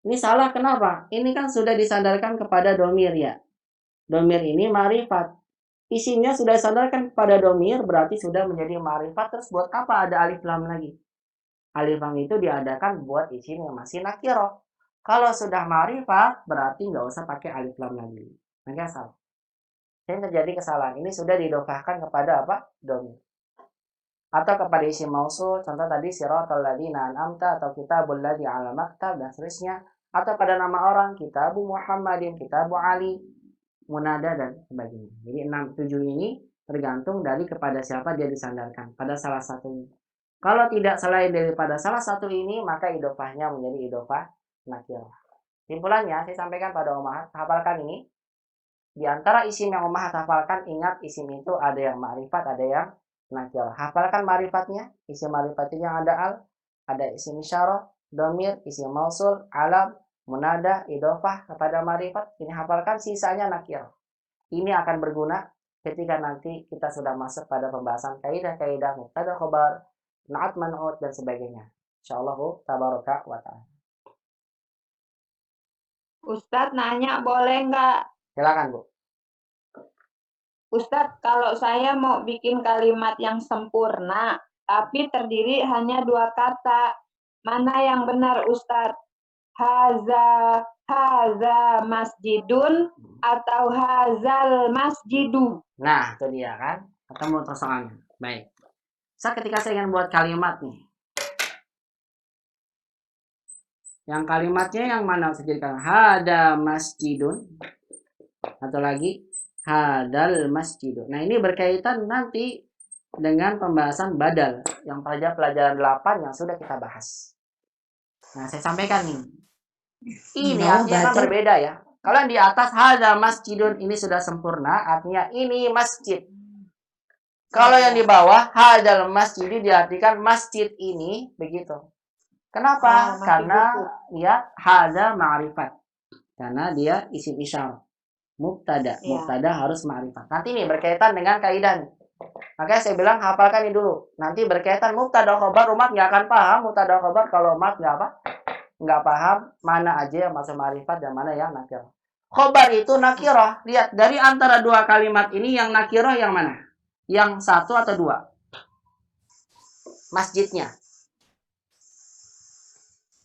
Ini salah, kenapa? Ini kan sudah disandarkan kepada domir ya. Domir ini ma'rifat. Isimnya sudah disandarkan kepada domir, berarti sudah menjadi ma'rifat. Terus buat apa ada alif lam lagi? Alif lam itu diadakan buat isim yang masih nakirah. Kalau sudah ma'rifat, berarti nggak usah pakai alif lam lagi. Maka salah. Yang terjadi kesalahan ini sudah didofahkan kepada apa? Domir. Atau kepada isim mausul, contoh tadi siratal ladzina an'amta atau kitabul ladzi 'ala maktab dan seterusnya, atau pada nama orang kitabu Muhammadin, kitabu Ali, munada dan sebagainya. Jadi 6 7 ini tergantung dari kepada siapa dia disandarkan, pada salah satunya. Kalau tidak selain daripada salah satu ini, maka idofahnya menjadi idofah nakirah. Simpulannya saya sampaikan pada umahat, hafalkan ini. Di antara isim yang umahat hafalkan, ingat isim itu ada yang ma'rifat, ada yang nakirah. Hafalkan ma'rifatnya, isim ma'rifatnya yang ada al, ada isim isyarah, domir, isim mausul, alam, munada, idofah kepada ma'rifat. Ini hafalkan, sisanya nakirah. Ini akan berguna ketika nanti kita sudah masuk pada pembahasan kaidah-kaidah mubtada khobar, na'at man'ut dan sebagainya. Insyaallah tabaraka wa ta'ala. Ustadz nanya boleh nggak? Silakan, Bu. Ustadz, kalau saya mau bikin kalimat yang sempurna, tapi terdiri hanya 2 kata, mana yang benar Ustadz? Haza masjidun atau hazal masjidu? Nah, itu dia kan. Ketemu persoalannya. Baik. Ketika saya ingin buat kalimat nih. Yang kalimatnya yang mana saya jadikan? Hada masjidun. Atau lagi hadal masjidun. Nah, ini berkaitan nanti dengan pembahasan badal yang pada pelajaran 8 yang sudah kita bahas. Nah, saya sampaikan nih. Ini artinya kan berbeda ya. Kalau yang di atas hada masjidun ini sudah sempurna, artinya ini masjid. Kalau yang di bawah hadal masjid diartikan masjid ini begitu. Kenapa? Karena dia hada ma'rifat. Karena dia isim isyarah. Mubtada. Mubtada harus ma'rifat. Nanti nih berkaitan dengan kaidah nih. Makanya saya bilang hafalkan ini dulu. Nanti berkaitan mubtada khobar, umat nggak akan paham mubtada khobar kalau umat nggak paham mana aja yang masuk ma'rifat dan mana yang nakirah. Khobar itu nakirah. Lihat dari antara 2 kalimat ini yang nakirah yang mana? Yang 1 atau 2? Masjidnya.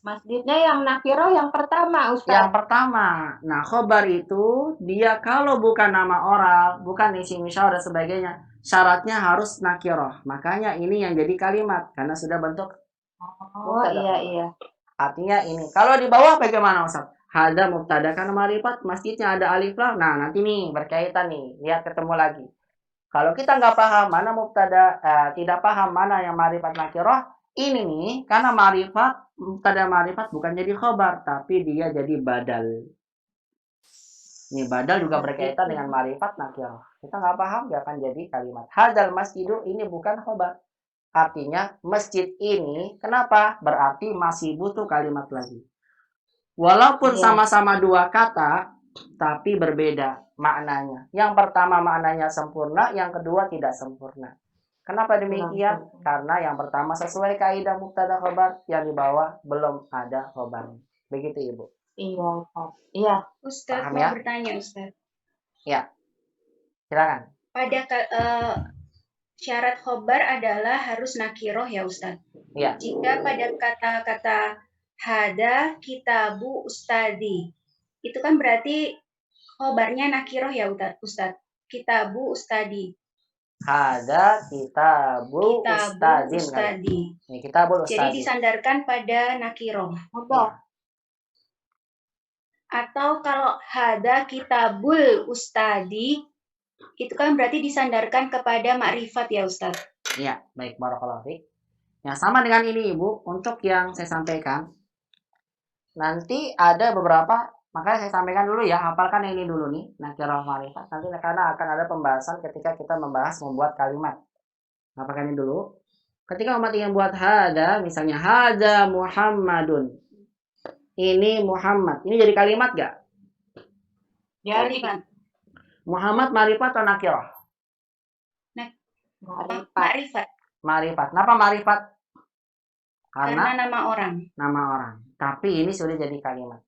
Masjidnya yang nakirah yang pertama, Ustaz. Yang pertama. Nah, khobar itu dia kalau bukan nama orang, bukan isim isyarah dan sebagainya, syaratnya harus nakirah. Makanya ini yang jadi kalimat karena sudah bentuk. Oh, iya. Artinya ini. Kalau di bawah bagaimana, Ustaz? Hada mubtada karena ma'rifat, masjidnya ada alif lam. Nah, nanti nih berkaitan nih. Lihat ketemu lagi. Kalau kita nggak paham mana mubtada, tidak paham mana yang ma'rifat nakirah, ini nih karena ma'rifat, mubtada ma'rifat bukan jadi khobar, tapi dia jadi badal. Ini badal juga berkaitan dengan ma'rifat nakirah. Kita nggak paham, nggak akan jadi kalimat. Hadal masjidu ini bukan khobar. Artinya masjid ini, kenapa? Berarti masih butuh kalimat lagi. Walaupun sama-sama 2 kata, tapi berbeda maknanya. Yang pertama maknanya sempurna, yang kedua tidak sempurna. Kenapa demikian? Karena yang pertama sesuai kaidah mubtada khobar, yang di bawah belum ada khobarnya. Begitu, Ibu. Iya. Ustadz, paham mau ya? bertanya, Ustadz. Ya. Silakan. Pada syarat khobar adalah harus nakiroh ya Ustadz. Iya. Jika pada kata-kata hada kitabu ustadi, itu kan berarti khobarnya nakiroh ya Ustadz. Kitabu ustadi. Hada kitabu ustazin. Ustadi. Ini kitabul ustadi. Jadi disandarkan pada nakiroh. Ya. Atau kalau hada kitabul ustadi, itu kan berarti disandarkan kepada makrifat ya Ustadz. Iya, baik, barakallahu fiik. Ya, sama dengan ini Ibu, untuk yang saya sampaikan, nanti ada beberapa, makanya saya sampaikan dulu ya, hafalkan yang ini dulu nih, nakirah ma'rifat. Nanti karena akan ada pembahasan ketika kita membahas membuat kalimat. Hafalkan ini dulu. Ketika umat ingin buat hada, misalnya hada Muhammadun. Ini Muhammad. Ini jadi kalimat gak? Jadi Muhammad ma'rifat atau nakirah? Ma'rifat. Ma'rifat. Kenapa ma'rifat? Karena nama orang. Nama orang. Tapi ini sudah jadi kalimat.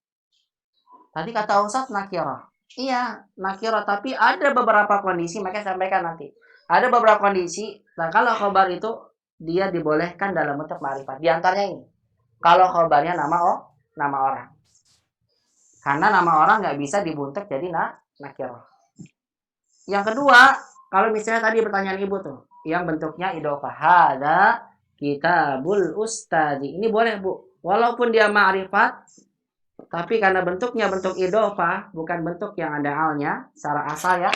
Tadi kata Ustaz nakirah. Iya, nakirah. Tapi ada beberapa kondisi, makanya sampaikan nanti. Ada beberapa kondisi. Nah, kalau khobar itu dia dibolehkan dalam bentuk ma'rifat. Di antaranya ini. Kalau khobarnya nama orang. Karena nama orang nggak bisa dibuntuk jadi nakirah. Yang kedua, kalau misalnya tadi pertanyaan Ibu tuh, yang bentuknya idhofah. Hada kitabul ustadi. Ini boleh Bu. Walaupun dia ma'rifat, tapi karena bentuknya bentuk idhofah, bukan bentuk yang ada alnya, secara asal ya,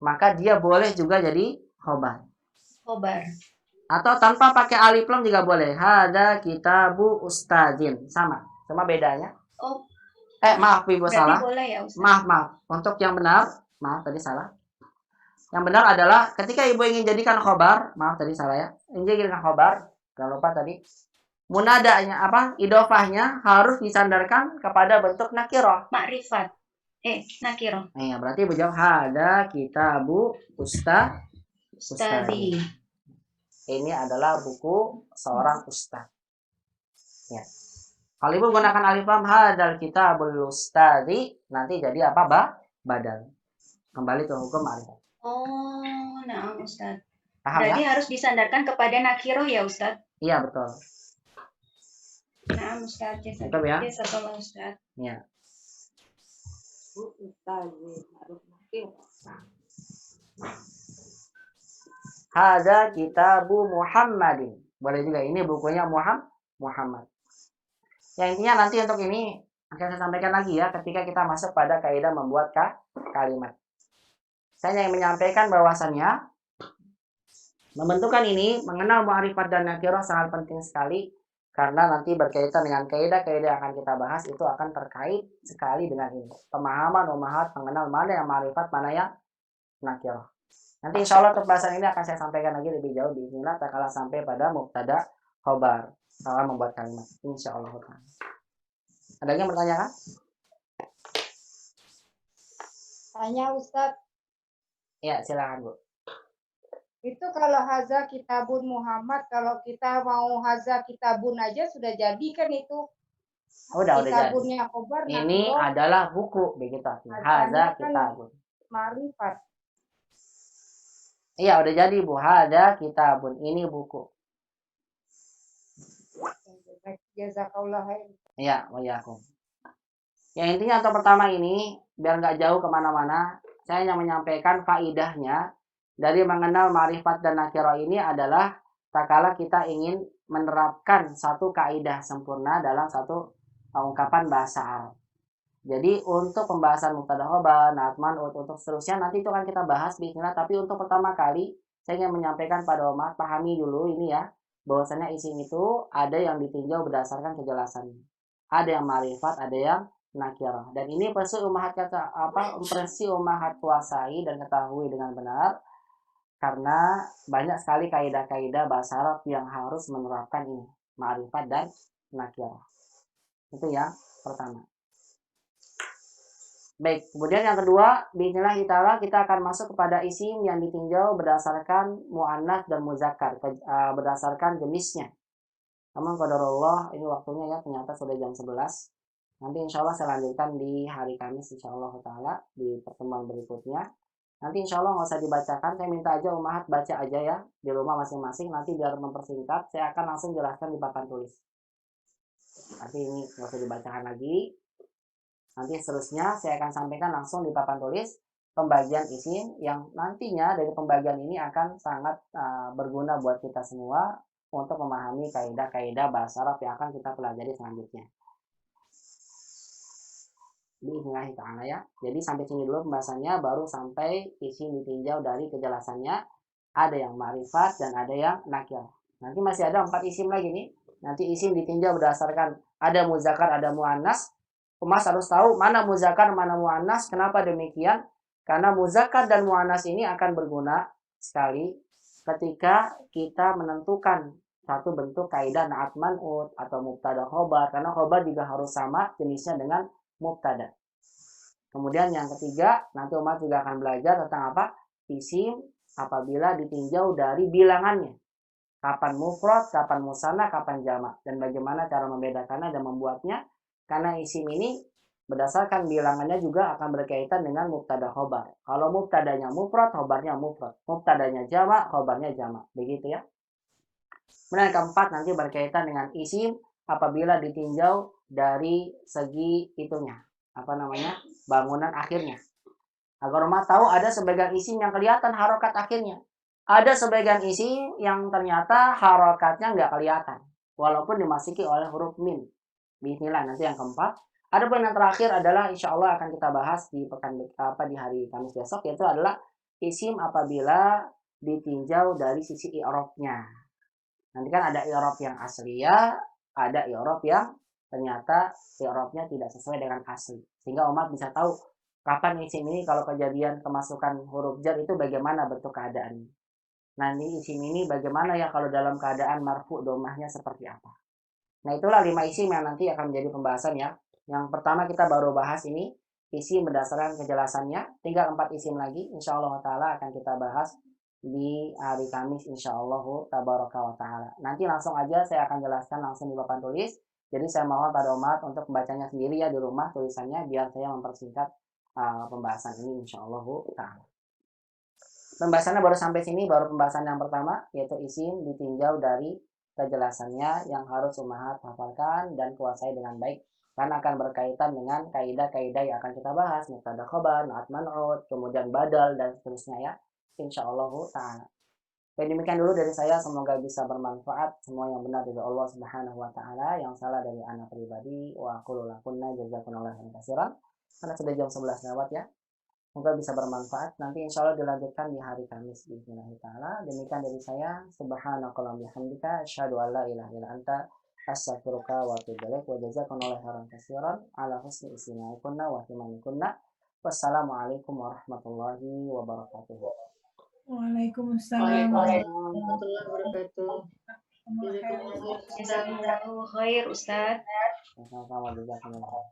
maka dia boleh juga jadi khobar. Khobar. Atau tanpa pakai alif lam juga boleh. Hada kitabu ustadin. Sama bedanya. Oh. Maaf Ibu salah. Boleh ya, Ustaz? Maaf. Untuk yang benar, maaf tadi salah. Yang benar adalah ketika Ibu ingin jadikan khobar, maaf tadi salah ya. Ingin jadikan khobar, jangan lupa tadi. Munadanya idhofahnya harus disandarkan kepada bentuk nakirah. Makrifat. Nakirah. Iya, berarti Ibu jawab hada kitabu ustadi. Ini adalah buku seorang ustaz. Ya. Kalau Ibu gunakan alif lam hadal kitabul ustadi, nanti jadi apa, badal. Kembali ke hukum ma'rifat. Oh, nah Ustaz. Paham Berarti ya? harus disandarkan kepada nakiroh ya Ustaz? Iya, betul. Nah Ustaz, Cukup ya? jazakallah Ustaz. Iya. Hada kitabu Muhammadin. Boleh juga, ini bukunya Muhammad. Ya, intinya nanti untuk ini akan saya sampaikan lagi ya ketika kita masuk pada kaidah membuat kalimat. Saya yang menyampaikan bahwasannya membentukkan ini, mengenal ma'rifat dan nakirah sangat penting sekali karena nanti berkaitan dengan kaidah-kaidah yang akan kita bahas itu akan terkait sekali dengan ini. Pemahaman umahat mengenal mana yang ma'rifat, mana yang nakirah. Nanti insya Allah untuk bahasan ini akan saya sampaikan lagi lebih jauh bismillah tatkala sampai pada mubtada khobar dalam membuat kalimat. Insya Allah. Ada yang bertanya kan? Tanya Ustadz. Ya, silakan Bu. Itu kalau haza kitabun Muhammad, kalau kita mau haza kitabun aja sudah jadi kan itu. Udah jadi. Kitabunnya khobar. Ini adalah buku begitu. Haza kitabun. Ma'rifat. Iya, udah jadi Bu. Haza kitabun. Ini buku. Jazakallah. Iya, wa'alaikum. Yang intinya untuk pertama ini, biar nggak jauh kemana-mana, saya yang menyampaikan faidahnya dari mengenal ma'rifat dan nakirah ini adalah tak kala kita ingin menerapkan satu kaidah sempurna dalam satu ungkapan bahasa Arab. Jadi untuk pembahasan mubtada khobar, na'at man'ut, untuk seterusnya nanti itu akan kita bahas bismillah. Tapi untuk pertama kali saya ingin menyampaikan pada umat, pahami dulu ini ya, bahwasanya isim itu ada yang ditinjau berdasarkan kejelasannya. Ada yang ma'rifat, ada yang nakirah. Dan ini perlu umahat kuasai dan ketahui dengan benar. Karena banyak sekali kaidah-kaidah bahasa Arab yang harus menerapkan ini, ma'rifat dan nakirah. Itu yang pertama. Baik, kemudian yang kedua, bismillah kita akan masuk kepada isim yang ditinjau berdasarkan mu'annats dan muzakkar, berdasarkan jenisnya. Namun qadarullah ini waktunya ya, ternyata sudah jam 11. Nanti insya Allah saya lanjutkan di hari Kamis insya Allah ta'ala di pertemuan berikutnya. Nanti insya Allah nggak usah dibacakan, saya minta aja umahat baca aja ya di rumah masing-masing. Nanti biar mempersingkat, saya akan langsung jelaskan di papan tulis. Nanti ini nggak usah dibacakan lagi. Nanti seterusnya saya akan sampaikan langsung di papan tulis pembagian isim yang nantinya dari pembagian ini akan sangat berguna buat kita semua untuk memahami kaidah-kaidah bahasa Arab yang akan kita pelajari selanjutnya. Bismillah ta'ala ya. Jadi sampai sini dulu pembahasannya, baru sampai isim ditinjau dari kejelasannya. Ada yang ma'rifat dan ada yang nakir. Nanti masih ada 4 isim lagi nih. Nanti isim ditinjau berdasarkan ada muzakkar, ada muannas. Mas harus tahu mana muzakkar, mana muannas. Kenapa demikian? Karena muzakkar dan muannas ini akan berguna sekali ketika kita menentukan satu bentuk kaidah na'at man'ut atau mubtada khobar. Karena khobar juga harus sama jenisnya dengan mubtada. Kemudian yang ketiga, nanti umat juga akan belajar tentang apa? Isim apabila ditinjau dari bilangannya. Kapan mufrad, kapan musanna, kapan jamak. Dan bagaimana cara membedakannya dan membuatnya. Karena isim ini berdasarkan bilangannya juga akan berkaitan dengan mubtada khobar. Kalau mubtadanya mufrad, khobarnya mufrad. Mubtadanya jamak, khobarnya jamak. Begitu ya. Kemudian yang keempat nanti berkaitan dengan isim apabila ditinjau dari segi itunya. Apa namanya? Bangunan akhirnya. Agar umat tahu ada sebagian isim yang kelihatan harokat akhirnya. Ada sebagian isim yang ternyata harokatnya nggak kelihatan. Walaupun dimasuki oleh huruf min. Bismillah nanti yang keempat. Adapun yang terakhir adalah insya Allah akan kita bahas di di hari Kamis besok, yaitu adalah isim apabila ditinjau dari sisi i'rabnya. Nanti kan ada i'rab yang asliyah, ada i'rab yang ternyata i'rabnya tidak sesuai dengan asli. Sehingga umat bisa tahu kapan isim ini kalau kejadian kemasukan huruf jar itu bagaimana bentuk keadaannya. Nanti isim ini bagaimana ya kalau dalam keadaan marfu domahnya seperti apa. Nah itulah 5 isim yang nanti akan menjadi pembahasan ya. Yang pertama kita baru bahas ini isim berdasarkan kejelasannya. Tinggal 4 isim lagi insya Allah ta'ala akan kita bahas di hari Kamis insya Allah tabaraka wa ta'ala. Nanti langsung aja saya akan jelaskan langsung di papan tulis. Jadi saya mohon pada umat untuk membacanya sendiri ya di rumah tulisannya biar saya mempersingkat pembahasan ini insya Allah ta'ala. Pembahasannya baru sampai sini, baru pembahasan yang pertama yaitu isim ditinjau dari kejelasannya yang harus umahat hafalkan dan kuasai dengan baik karena akan berkaitan dengan kaidah-kaidah yang akan kita bahas, mubtada khobar, na'at man'ut, kemudian badal dan seterusnya ya insyaallah ta'ala. Demikian dulu dari saya, semoga bisa bermanfaat. Semua yang benar dari Allah Subhanahu wa taala, yang salah dari anak pribadi. Wa aqulu lakunna jazakumullahu khairan katsiran. Karena sudah jam 11 lewat ya. Semoga bisa bermanfaat. Nanti insya Allah dilanjutkan di hari Kamis bismillah ta'ala. Demikian dari saya. Subhanakallahumma bihamdika asyhadu an la ilaha illa anta astaghfiruka wa atubu ilaik wa jazakumullahu khairan katsiran ala husni istimaikunna wa ihtimamikunna. Wassalamualaikum warahmatullahi wabarakatuh. Waalaikumsalam. Warahmatullahi wabarakatuh. Jazakumullahu khair, Ustaz. Sama-sama, jazakumullah.